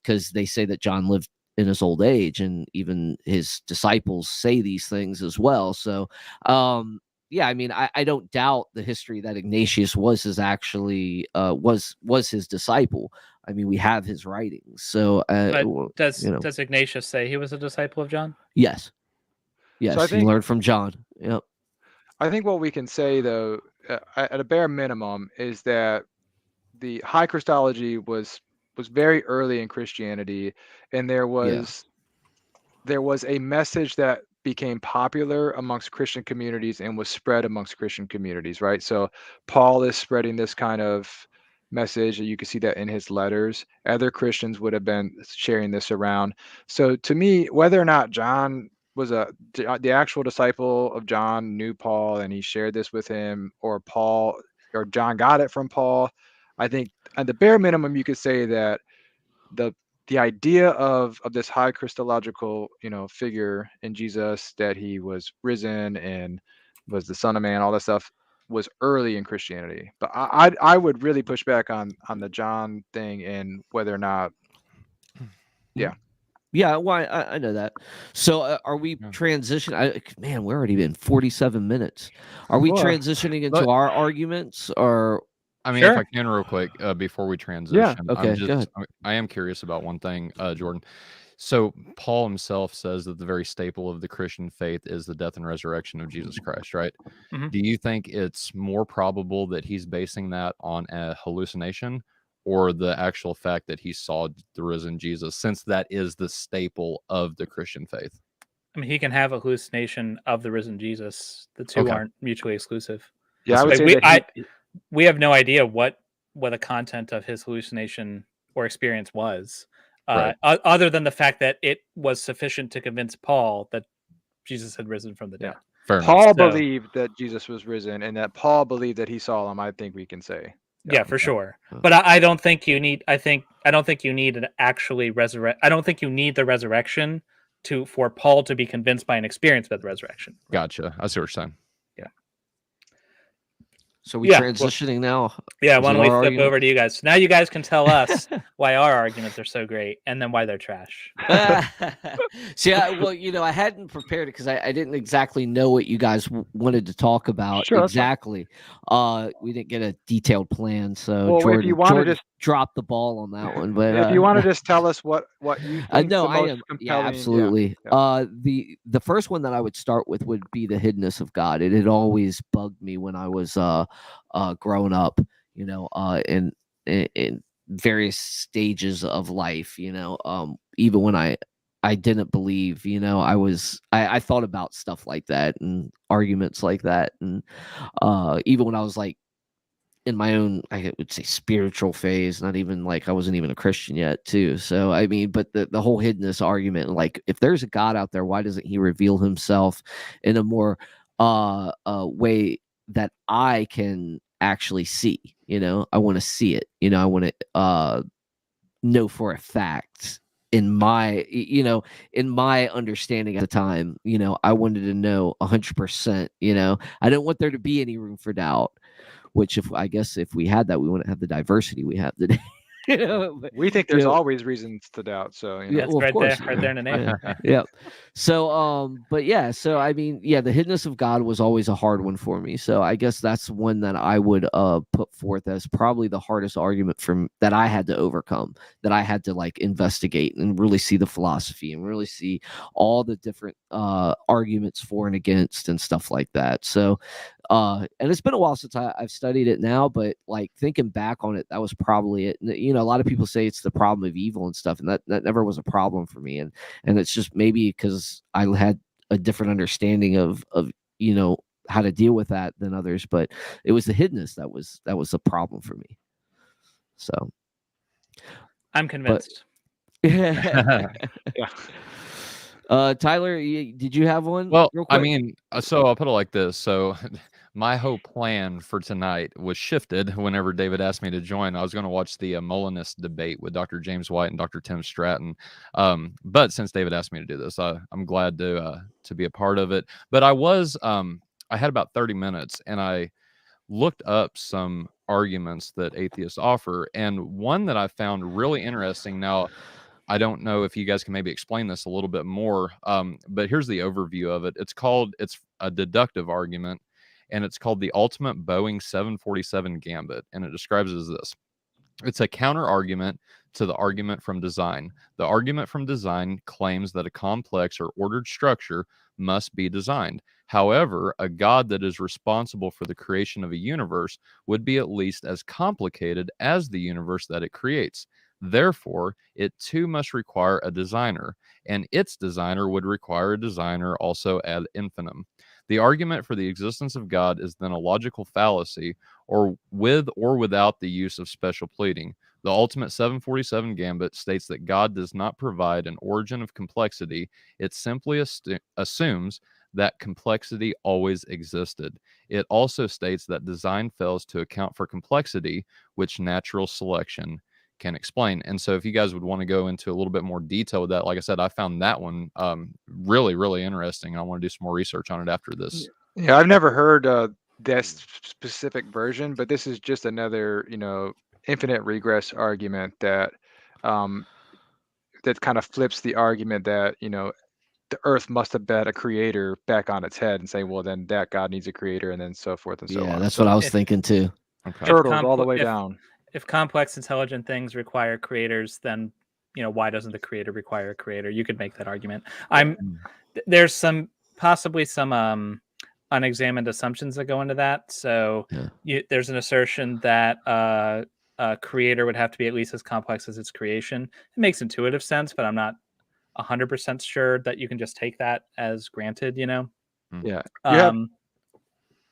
because they say that John lived in his old age, and even his disciples say these things as well. So I mean, I don't doubt the history that Ignatius was was his disciple. I mean, we have his writings. So does Ignatius say he was a disciple of John? Yes. Yes, so he learned from John. Yep. I think what we can say, though, at a bare minimum, is that the high Christology was very early in Christianity, and there was a message that became popular amongst Christian communities and was spread amongst Christian communities, right? So Paul is spreading this kind of message, and you can see that in his letters. Other Christians would have been sharing this around. So to me, whether or not John was the actual disciple of John knew Paul and he shared this with him, or John got it from Paul, I think at the bare minimum you could say that the idea of this high Christological figure in Jesus, that he was risen and was the Son of Man, all that stuff was early in Christianity. But I would really push back on the John thing and whether or not Yeah, well, I know that. So are we transitioning? Man, we're already been 47 minutes. Are we transitioning into our arguments, or? I mean, if I can real quick before we transition. Yeah, okay, go ahead. I am curious about one thing, Jordan. So Paul himself says that the very staple of the Christian faith is the death and resurrection of Jesus Christ, right? Mm-hmm. Do you think it's more probable that he's basing that on a hallucination, or the actual fact that he saw the risen Jesus, since that is the staple of the Christian faith? I mean, he can have a hallucination of the risen Jesus. The two aren't mutually exclusive. Yeah, I would Like, say we have no idea what the content of his hallucination or experience was, Right. other than the fact that it was sufficient to convince Paul that Jesus had risen from the dead. Fair Paul enough. believed that Jesus was risen, and that Paul believed that he saw him. I think we can say. Yeah, for sure. But I don't think you need. I don't think you need an actually resurrect. I don't think you need the resurrection for Paul to be convinced by an experience about the resurrection. Gotcha. I see what you're saying. So we transitioning now? Yeah, why don't we flip over to you guys? So now you guys can tell us why our arguments are so great, and then why they're trash. See, I hadn't prepared it because I didn't exactly know what you guys wanted to talk about exactly. We didn't get a detailed plan, so Jordan dropped the ball on that one. But if you want to just tell us what you think the most compelling. Yeah, absolutely. Yeah. The first one that I would start with would be the hiddenness of God. It had always bugged me when I was growing up, in various stages of life, even when I didn't believe, I thought about stuff like that and arguments like that. And even when I was like in my own, I would say, spiritual phase, not even like I wasn't even a Christian yet too. So, I mean, but the whole hiddenness argument, like if there's a God out there, why doesn't he reveal himself in a more way that I can actually see? I want to see it. I want to know for a fact in my understanding at the time. I wanted to know 100%. I didn't want there to be any room for doubt. Which, if we had that, we wouldn't have the diversity we have today. But, we think there's always reasons to doubt. So yeah, well, of course, right there in the name. Yeah. So, but yeah. So I mean, yeah, the hiddenness of God was always a hard one for me. So I guess that's one that I would put forth as probably the hardest argument that I had to overcome, that I had to like investigate and really see the philosophy and really see all the different arguments for and against and stuff like that. So. And it's been a while since I've studied it now, but like thinking back on it, that was probably it. And, a lot of people say it's the problem of evil and stuff, and that never was a problem for me. And it's just maybe because I had a different understanding of how to deal with that than others, but it was the hiddenness that was a problem for me. So I'm convinced. Yeah. Tyler, did you have one? Well, I mean, so I'll put it like this. So my whole plan for tonight was shifted whenever David asked me to join. I was going to watch the Molinist debate with Dr. James White and Dr. Tim Stratton. But since David asked me to do this, I'm glad to be a part of it. But I had about 30 minutes and I looked up some arguments that atheists offer. And one that I found really interesting. Now, I don't know if you guys can maybe explain this a little bit more, but here's the overview of it. It's a deductive argument, and it's called the ultimate Boeing 747 gambit, and it describes it as this. It's a counter argument to the argument from design. The argument from design claims that a complex or ordered structure must be designed. However, a God that is responsible for the creation of a universe would be at least as complicated as the universe that it creates. Therefore, it too must require a designer, and its designer would require a designer also ad infinitum. The argument for the existence of God is then a logical fallacy, or with or without the use of special pleading. The ultimate 747 gambit states that God does not provide an origin of complexity. It simply assumes that complexity always existed. It also states that design fails to account for complexity, which natural selection can explain. And so if you guys would want to go into a little bit more detail with that, like I said, I found that one really, really interesting. I want to do some more research on it after this. Yeah, I've never heard that specific version, but this is just another, infinite regress argument that that kind of flips the argument that, the earth must have been a creator back on its head and say, well, then that God needs a creator, and then so forth and so on. Yeah, that's what I was thinking too. Okay. Turtles all the way down. If complex, intelligent things require creators, then why doesn't the creator require a creator? You could make that argument. There's possibly some unexamined assumptions that go into that. So there's an assertion that a creator would have to be at least as complex as its creation. It makes intuitive sense, but I'm not 100% sure that you can just take that as granted, you know? Yeah. Um,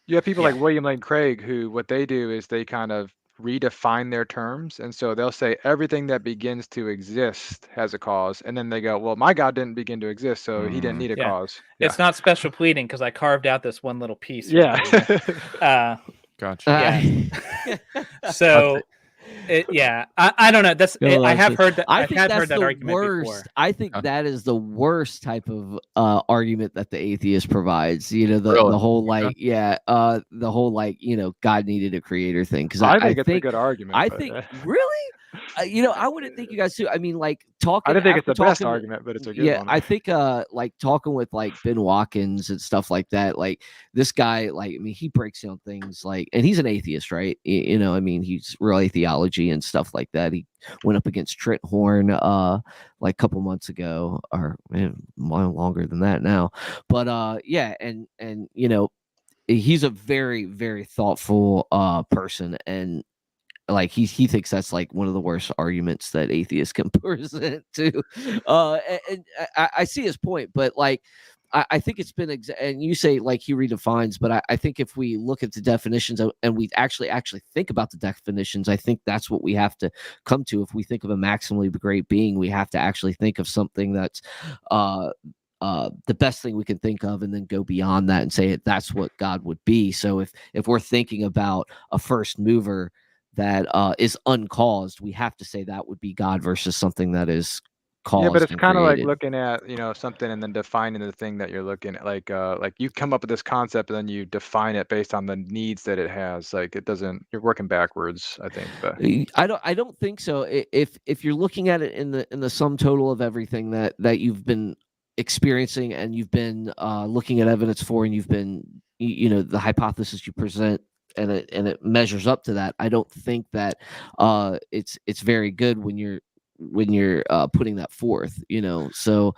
You have people Yeah. like William Lane Craig who what they do is they kind of redefine their terms. And so they'll say everything that begins to exist has a cause. And then they go, well, my God didn't begin to exist, so he didn't need a Yeah. cause. It's not special pleading because I carved out this one little piece. Yeah. Gotcha. Yeah. So, I don't know. I have heard that. I think I've that's heard that the argument worst. before. I think that is the worst type of argument that the atheist provides. You know, the Really? whole like, the whole like, you know, God needed a creator thing. Because I think it's a good argument. I but, think really. You know, I wouldn't think you guys too. I mean, like talking. I don't think it's the best talking, argument, but it's a good one. I think like talking with like Ben Watkins and stuff like that. Like this guy, like I mean, he breaks down things like, and he's an atheist, right? You know, I mean, he's really theology and stuff like that. He went up against Trent Horn like a couple months ago, or longer than that now. But and you know, he's a very very thoughtful person, and like he thinks that's like one of the worst arguments that atheists can present to. And I see his point, but like I think it's been and you say like he redefines, but I think if we look at the definitions and we actually think about the definitions, I think that's what we have to come to. If we think of a maximally great being, we have to actually think of something that's the best thing we can think of, and then go beyond that and say that's what God would be. So if we're thinking about a first mover that is uncaused, we have to say that would be God versus something that is caused. Yeah, but it's kind of like created. looking at, you know, something and then defining the thing that you're looking at. Like you come up with this concept and then you define it based on the needs that it has. Like it doesn't. You're working backwards, I think. But I don't think so. If you're looking at it in the sum total of everything that you've been experiencing and you've been looking at evidence for, and you've been, you know, the hypothesis you present, and it measures up to that, I don't think that it's very good when you're putting that forth, you know. So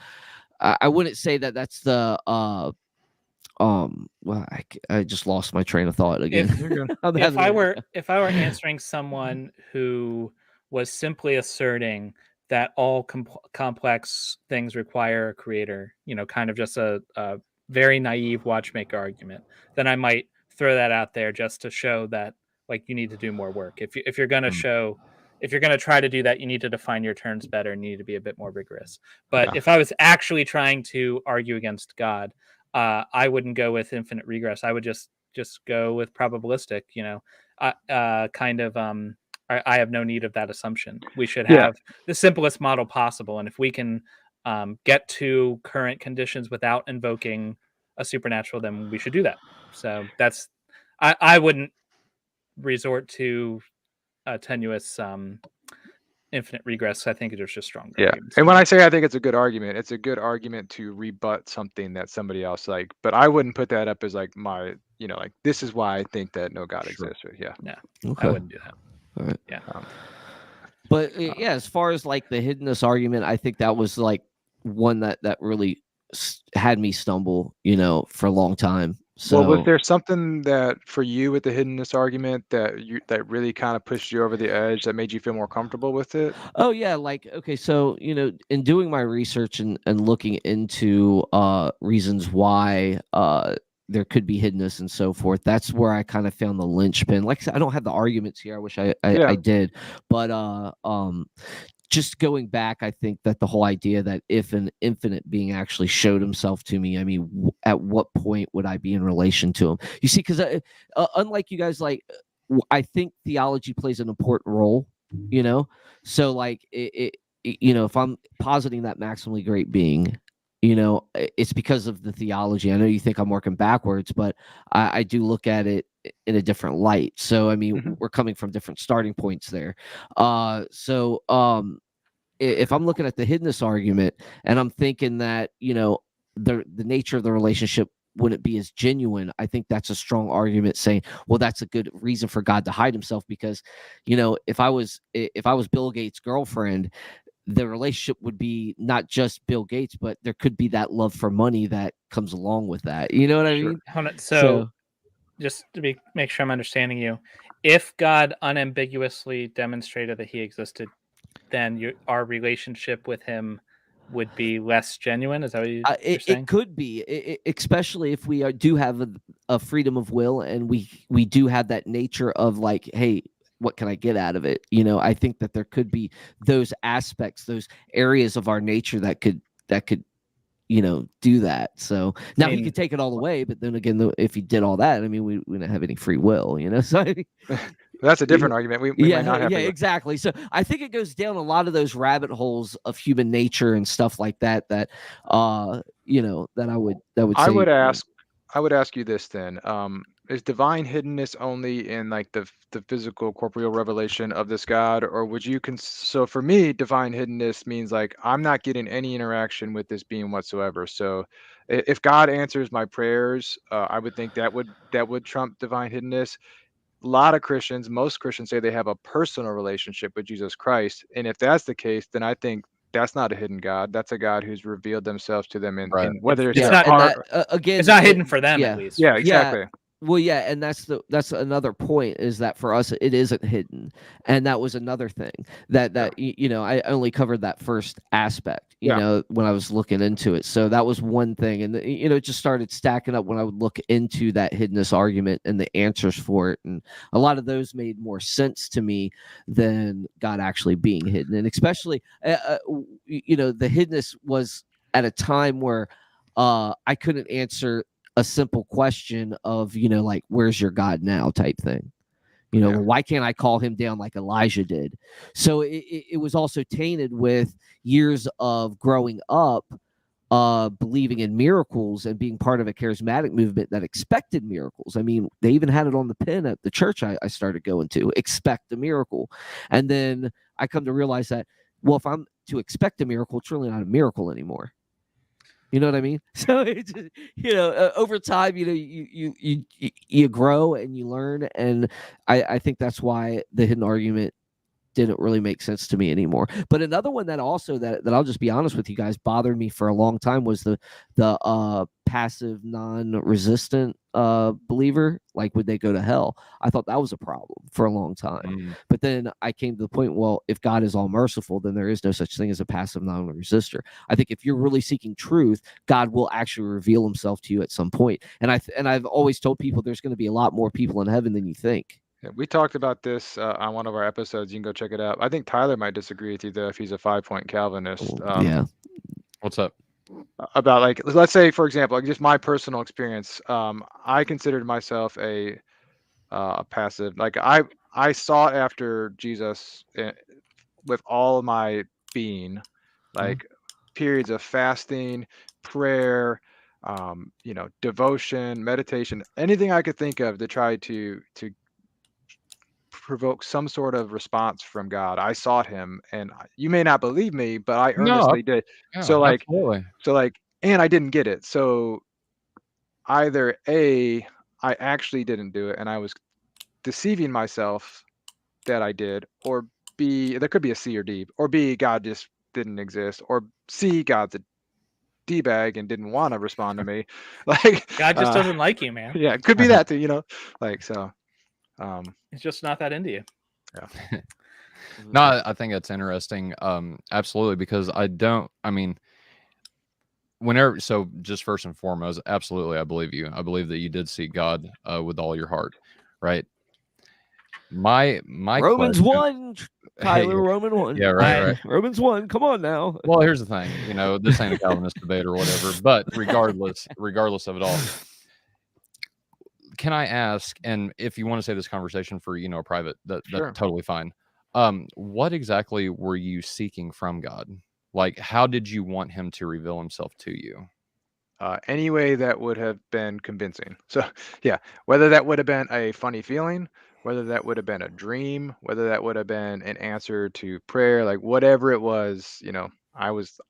I wouldn't say that that's the well, I just lost my train of thought again. If I were answering someone who was simply asserting that all complex things require a creator, you know, kind of just a very naive watchmaker argument, then I might throw that out there just to show that like you need to do more work. If you're going to try to do that, you need to define your terms better and you need to be a bit more rigorous. But if I was actually trying to argue against God, I wouldn't go with infinite regress. I would just go with probabilistic, you know, I have no need of that assumption. We should have the simplest model possible. And if we can get to current conditions without invoking a supernatural, then we should do that. So I wouldn't resort to tenuous infinite regress. I think there's just stronger arguments. And when I say I think it's a good argument to rebut something that somebody else like, but I wouldn't put that up as like my, you know, like this is why I think that no God exists. Okay. I wouldn't do that. All right. Yeah. But as far as like the hiddenness argument, I think that was like one that really had me stumble, you know, for a long time. So was there something that for you with the hiddenness argument that really kind of pushed you over the edge, that made you feel more comfortable with it? Oh yeah, like okay, so you know, in doing my research and looking into reasons why there could be hiddenness and so forth, that's where I kind of found the linchpin. Like I said, I don't have the arguments here. I wish I did, but just going back, I think that the whole idea that if an infinite being actually showed himself to me, I mean, at what point would I be in relation to him? You see, because unlike you guys, like I think theology plays an important role, you know. So like you know, if I'm positing that maximally great being, you know, it's because of the theology. I know you think I'm working backwards, but I do look at it in a different light. So I mean, we're coming from different starting points there. If I'm looking at the hiddenness argument and I'm thinking that, you know, the nature of the relationship wouldn't be as genuine, I think that's a strong argument saying, well, that's a good reason for God to hide himself, because, you know, if I was Bill Gates' girlfriend, the relationship would be not just Bill Gates, but there could be that love for money that comes along with that. You know what I mean? So just to make sure I'm understanding you, if God unambiguously demonstrated that he existed, then our relationship with him would be less genuine. Is that what you're saying? It could be, especially if we do have a freedom of will, and we do have that nature of like, hey, what can I get out of it? I think that there could be those aspects, those areas of our nature that could do that. So now he could take it all away, but then again, if he did all that, I mean, we don't have any free will, So that's a different argument. We might not have. Yeah, exactly. So I think it goes down a lot of those rabbit holes of human nature and stuff like that. That I would say. I would ask you this then. Is divine hiddenness only in like the physical corporeal revelation of this God, or would you so for me, divine hiddenness means like I'm not getting any interaction with this being whatsoever. So if God answers my prayers, I would think that would trump divine hiddenness. A lot of Christians, most Christians say they have a personal relationship with Jesus Christ. And if that's the case, then I think that's not a hidden God. That's a God who's revealed themselves to them in whether it's not again, it's not hidden for them at least. Yeah, exactly. Well, yeah, and that's another point, is that for us it isn't hidden, and that was another thing that I only covered that first aspect, when I was looking into it. So that was one thing, and it just started stacking up when I would look into that hiddenness argument and the answers for it, and a lot of those made more sense to me than God actually being hidden, and especially the hiddenness was at a time where I couldn't answer a simple question of, like, where's your God now type thing. Well, why can't I call him down like Elijah did? So it was also tainted with years of growing up, believing in miracles and being part of a charismatic movement that expected miracles. I mean, they even had it on the pin at the church I started going to, expect a miracle. And then I come to realize that, well, if I'm to expect a miracle, it's really not a miracle anymore. You know what I mean? So it's just, over time, you grow and you learn, and I think that's why the hidden argument didn't really make sense to me anymore. But another one that also that I'll just be honest with you guys, bothered me for a long time was the passive non-resistant believer. Like, would they go to hell? I thought that was a problem for a long time. But then I came to the point, well, if God is all merciful, then there is no such thing as a passive non-resistor. I think if you're really seeking truth, God will actually reveal himself to you at some point. And I've always told people there's going to be a lot more people in heaven than you think. Yeah, we talked about this on one of our episodes. You can go check it out. I think Tyler might disagree with you though, if he's a 5-point Calvinist. Yeah. What's up? About, like, let's say, for example, like just my personal experience. I considered myself a passive. Like I sought after Jesus with all my being, like periods of fasting, prayer, devotion, meditation, anything I could think of to try to provoke some sort of response from God. I sought him, and you may not believe me, but I earnestly did. So and I didn't get it. So either A, I actually didn't do it and I was deceiving myself that I did, or B, there could be a C or D, or B, God just didn't exist, or C, God's a D-bag and didn't want to respond to me. Like, God just doesn't like you, man. Yeah, it could be that too, like, so. It's just not that into you. Yeah. No, I think that's interesting. Absolutely, because so just first and foremost, absolutely, I believe you. I believe that you did seek God with all your heart, right? My Romans question, 1, Tyler, Romans 1. Yeah, right. Romans 1. Come on now. Well, here's the thing, this ain't a Calvinist debate or whatever, but regardless of it all, can I ask, and if you want to save this conversation for private, that's totally fine. What exactly were you seeking from God? Like, how did you want him to reveal himself to you? Any way that would have been convincing. So yeah, whether that would have been a funny feeling, whether that would have been a dream, whether that would have been an answer to prayer, like whatever it was,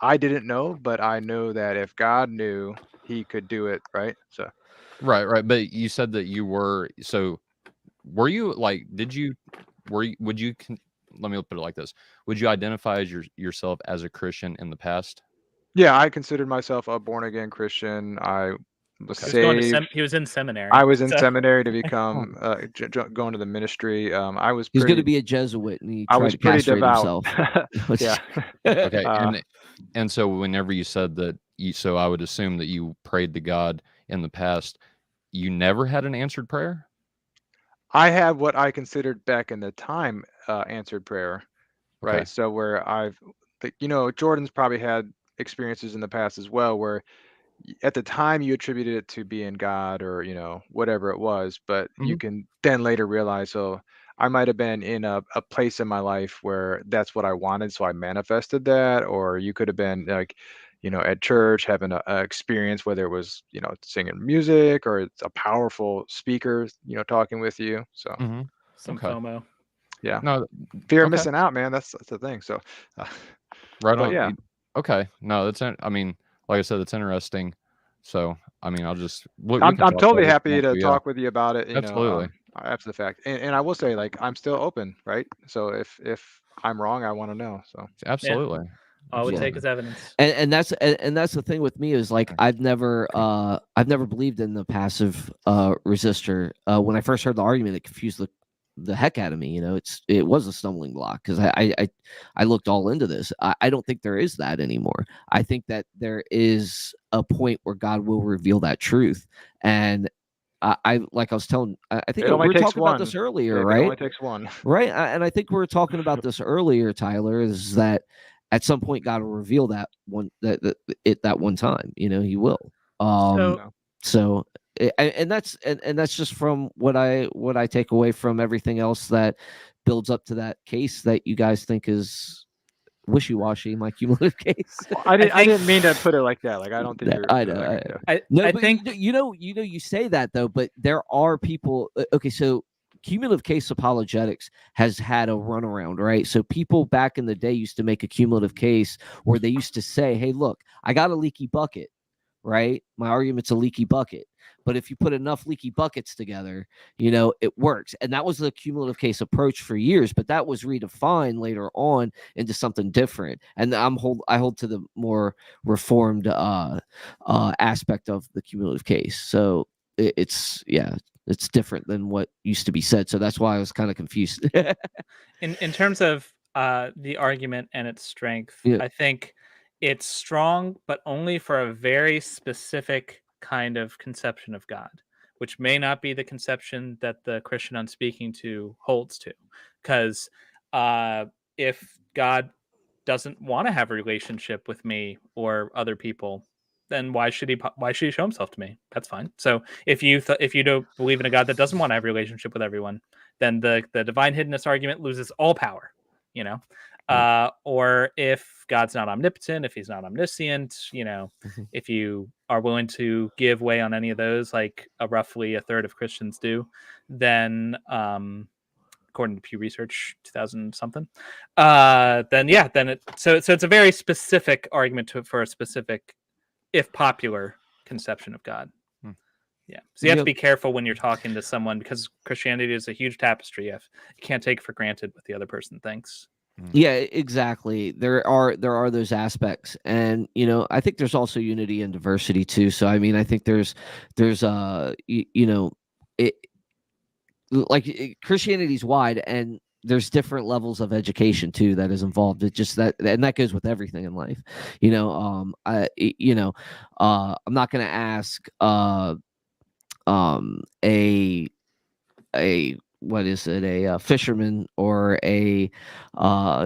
I didn't know, but I know that if God knew, he could do it, right? So right. But you said that you were, so were you like, let me put it like this. Would you identify as yourself as a Christian in the past? Yeah, I considered myself a born again Christian. I was He was, saved. he was in seminary. I was in seminary to become going to the ministry. I was He's pretty. going to be a Jesuit, and he I tried was to pretty castrate devout. himself. Yeah. Okay, and so whenever you said that, so I would assume that you prayed to God in the past. You never had an answered prayer? I had what I considered back in the time answered prayer, right? Okay. So where Jordan's probably had experiences in the past as well, where at the time you attributed it to being God or whatever it was, but you can then later realize, oh, I might have been in a place in my life where that's what I wanted, so I manifested that. Or you could have been like, at church having a experience, whether it was singing music or it's a powerful speaker talking with you. So some FOMO. Yeah. No, fear of missing out, man. That's the thing. So right on. Yeah. Okay. No, I mean, like I said, it's interesting. So I mean, I'm totally happy to talk with you about it. Absolutely. After the fact, and I will say, like, I'm still open, right? So if I'm wrong, I want to know. So absolutely. Yeah. All it would take is evidence. And that's the thing with me is like I've never believed in the passive resistor. When I first heard the argument, it confused the heck out of me. It was a stumbling block because I looked all into this. I don't think there is that anymore. I think that there is a point where God will reveal that truth. And I was telling, I think we were talking about this earlier, right? It only takes one. Right. And I think we were talking about this earlier, Tyler, is that at some point God will reveal that one time, he will. So and that's just from what I take away from everything else that builds up to that case that you guys think is wishy-washy, my cumulative case. I didn't mean to put it like that. Like, I don't think you're. I know. I think you say that though, but there are people. Okay, so cumulative case apologetics has had a runaround, right? So people back in the day used to make a cumulative case where they used to say, "Hey, look, I got a leaky bucket." Right? My argument's a leaky bucket. But if you put enough leaky buckets together, it works. And that was the cumulative case approach for years, but that was redefined later on into something different. And I hold to the more reformed aspect of the cumulative case. So it's different than what used to be said. So that's why I was kind of confused. in terms of the argument and its strength, I think it's strong, but only for a very specific kind of conception of God, which may not be the conception that the Christian I'm speaking to holds to. Because if God doesn't want to have a relationship with me or other people, then why should he show himself to me? That's fine. So if you don't believe in a God that doesn't want to have a relationship with everyone, then the divine hiddenness argument loses all power. Or if God's not omnipotent, if he's not omniscient, if you are willing to give way on any of those, like roughly a third of Christians do, then according to Pew Research 2000 something, then it's a very specific argument for a specific, if popular, conception of God. Yeah. So you have to be careful when you're talking to someone, because Christianity is a huge tapestry. You can't take for granted what the other person thinks. Yeah, exactly. There are those aspects, and I think there's also unity and diversity too. So I mean, I think there's Christianity's wide, and there's different levels of education too that is involved. It just and that goes with everything in life. I'm not going to ask a fisherman or a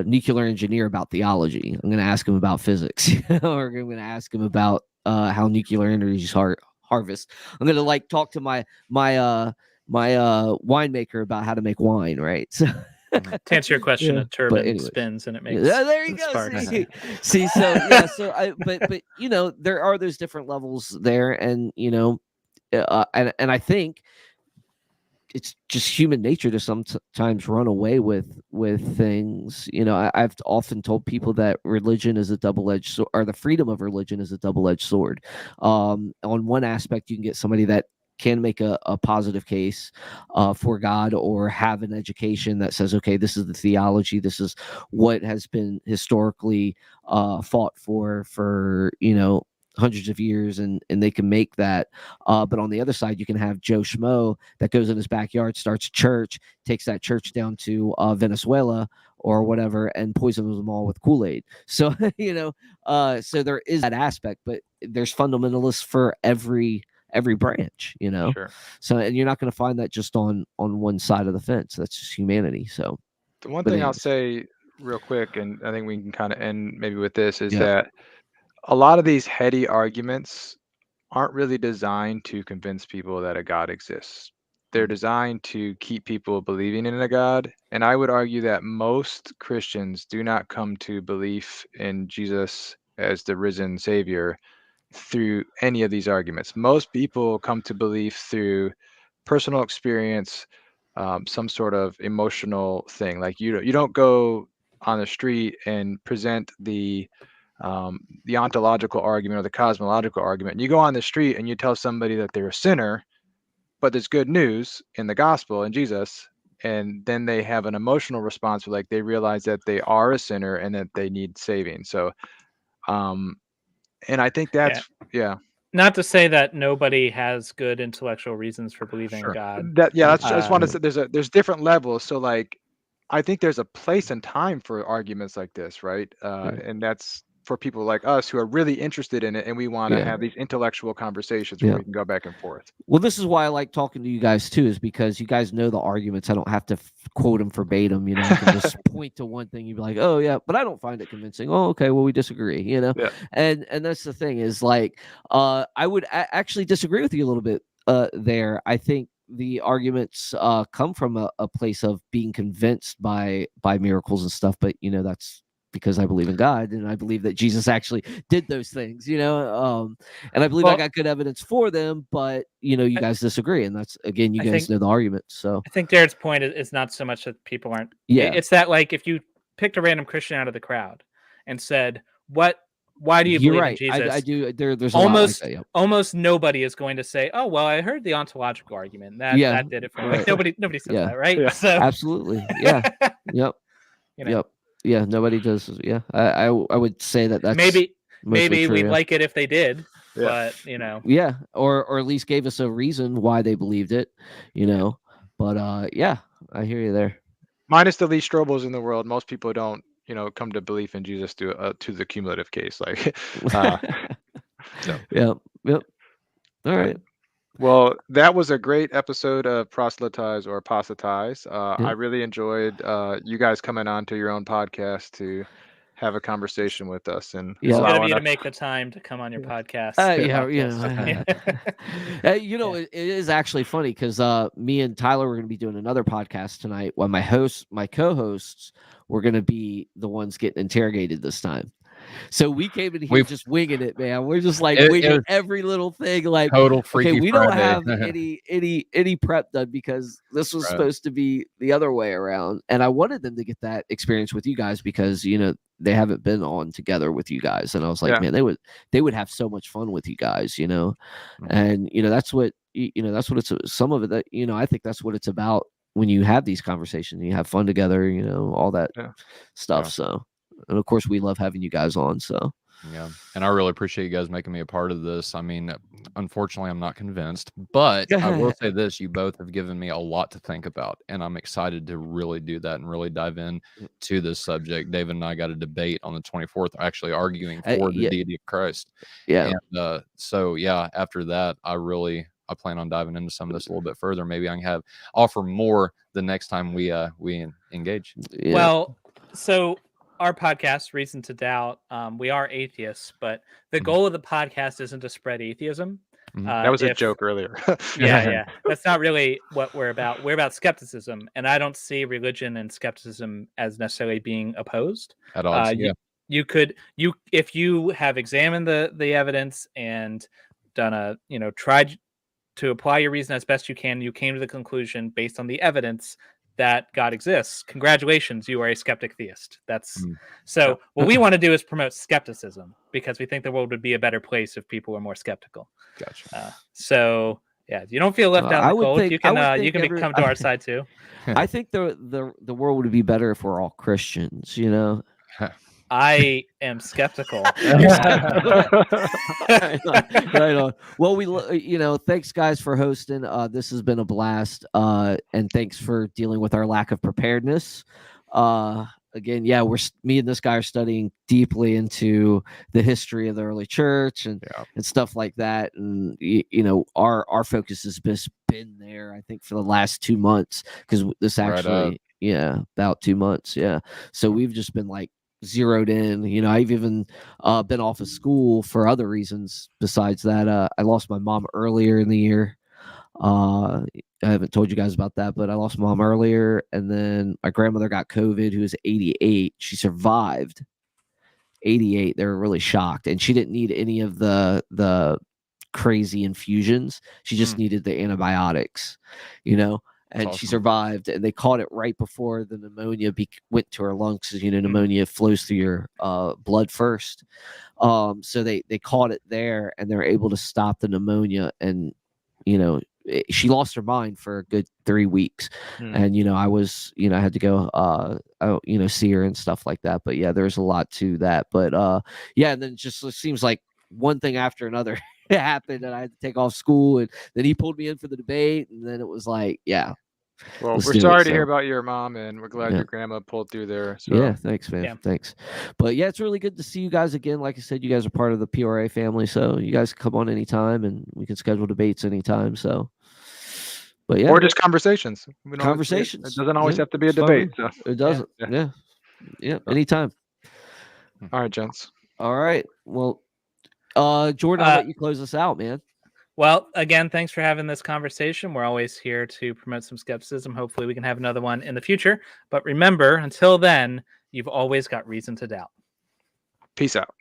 nuclear engineer about theology. I'm going to ask him about physics, or I'm going to ask him about how nuclear energy is harvest. I'm going to talk to my winemaker about how to make wine, right? So to answer your question, a turbine spins and it makes there you go. See, but there are those different levels there, and and I think it's just human nature to sometimes run away with things. I've often told people that religion is a double-edged sword, or the freedom of religion is a double-edged sword. On one aspect, you can get somebody that can make a positive case for God, or have an education that says, okay, this is the theology, this is what has been historically fought for hundreds of years, and they can make that. But on the other side, you can have Joe Schmo that goes in his backyard, starts a church, takes that church down to Venezuela or whatever, and poisons them all with Kool-Aid. So so there is that aspect, but there's fundamentalists for every branch, Sure. So, and you're not going to find that just on one side of the fence. That's just humanity. So the one thing I'll say real quick, and I think we can kind of end maybe with this, is that a lot of these heady arguments aren't really designed to convince people that a God exists. They're designed to keep people believing in a God. And I would argue that most Christians do not come to belief in Jesus as the risen Savior through any of these arguments. Most people come to belief through personal experience, some sort of emotional thing. Like you don't go on the street and present the ontological argument or the cosmological argument. You go on the street and you tell somebody that they're a sinner, but there's good news in the gospel in Jesus, and then they have an emotional response where like they realize that they are a sinner and that they need saving. So and I think that's not to say that nobody has good intellectual reasons for believing in God. I just want to say there's different levels. So like I think there's a place and time for arguments like this, right? And that's for people like us who are really interested in it, and we want to have these intellectual conversations where we can go back and forth. Well, this is why I like talking to you guys too, is because you guys know the arguments. I don't have to quote them verbatim. I can just point to one thing. You'd be like, "Oh yeah," but I don't find it convincing. Oh, okay, well we disagree. And that's the thing is like, I would actually disagree with you a little bit there. I think the arguments come from a place of being convinced by miracles and stuff, but that's because I believe in God and I believe that Jesus actually did those things, and I believe I got good evidence for them, but you guys disagree, and that's again, you guys know the argument. So I think Jared's point is not so much that people aren't. It's that like if you picked a random Christian out of the crowd and said, why do you believe in Jesus? I do. There's almost nobody is going to say, "Oh, well, I heard the ontological argument that did it for me." Like, nobody says that, right? Yeah. So absolutely, yeah, yep, yep, yeah. Nobody does. Yeah, I would say that's maybe true, we'd like it if they did, but or at least gave us a reason why they believed it, But I hear you there. Minus the Lee Strobels in the world, most people don't come to belief in Jesus to the cumulative case, like Yep. All right. Well, that was a great episode of Proselytize or Apostatize. I really enjoyed you guys coming on to your own podcast to have a conversation with us, and it's good of you to make the time to come on your podcast. It is actually funny because me and Tyler were going to be doing another podcast tonight, while my co-hosts were going to be the ones getting interrogated this time. So we came in here just winging it, man. We're just like winging every little thing. Like, total freaky we Friday. Don't have any prep done because this was supposed to be the other way around. And I wanted them to get that experience with you guys because they haven't been on together with you guys. And I was like, man, they would have so much fun with you guys, Mm-hmm. And that's what that's what it's some of it that I think that's what it's about when you have these conversations and you have fun together, all that stuff. So. And of course, we love having you guys on. So, and I really appreciate you guys making me a part of this. I mean, unfortunately, I'm not convinced, but I will say this: you both have given me a lot to think about, and I'm excited to really do that and really dive in to this subject. David and I got a debate on the 24th, actually arguing for the deity of Christ. Yeah. And after that, I plan on diving into some of this a little bit further. Maybe I can offer more the next time we engage. Yeah. Well, so. Our podcast, Reason to Doubt, we are atheists, but the goal of the podcast isn't to spread atheism. That was a joke earlier. Yeah. That's not really what we're about. We're about skepticism, and I don't see religion and skepticism as necessarily being opposed. At odds, if you have examined the evidence and done tried to apply your reason as best you can, you came to the conclusion based on the evidence that God exists. Congratulations, you are a skeptic theist. So what we want to do is promote skepticism because we think the world would be a better place if people were more skeptical. Gotcha. You don't feel left out in the cold. You can come to our side too. I think the world would be better if we're all Christians, I am skeptical. Right on. Well, thanks guys for hosting. This has been a blast. And thanks for dealing with our lack of preparedness. Again, yeah, me and this guy are studying deeply into the history of the early church and stuff like that. And our focus has just been there, I think, for the last 2 months, because this actually, about 2 months, So we've just been like zeroed in. I've even been off of school for other reasons besides that. I lost my mom earlier in the year. I haven't told you guys about that, but I lost my mom earlier, and then my grandmother got COVID, who was 88. She survived. 88. They were really shocked, and she didn't need any of the crazy infusions. She just needed the antibiotics, and awesome. She survived, and they caught it right before the pneumonia went to her lungs, because pneumonia flows through your blood first. So they caught it there, and they're able to stop the pneumonia, and she lost her mind for a good 3 weeks. And I was I had to go see her and stuff like that. But there's a lot to that. But and then it seems like one thing after another happened, and I had to take off school, and then he pulled me in for the debate, and then it was like, well, we're sorry to hear about your mom, and we're glad your grandma pulled through there. So. Thanks, man. Thanks. But it's really good to see you guys again. Like I said, you guys are part of the PORA family, so you guys can come on anytime, and we can schedule debates anytime. So, but or just conversations. Conversations. It doesn't always have to be a debate. So. It doesn't. Yeah. Anytime. All right, gents. All right. Well, Jordan, I'll let you close us out, man. Well, again, thanks for having this conversation. We're always here to promote some skepticism. Hopefully we can have another one in the future. But remember, until then, you've always got reason to doubt. Peace out.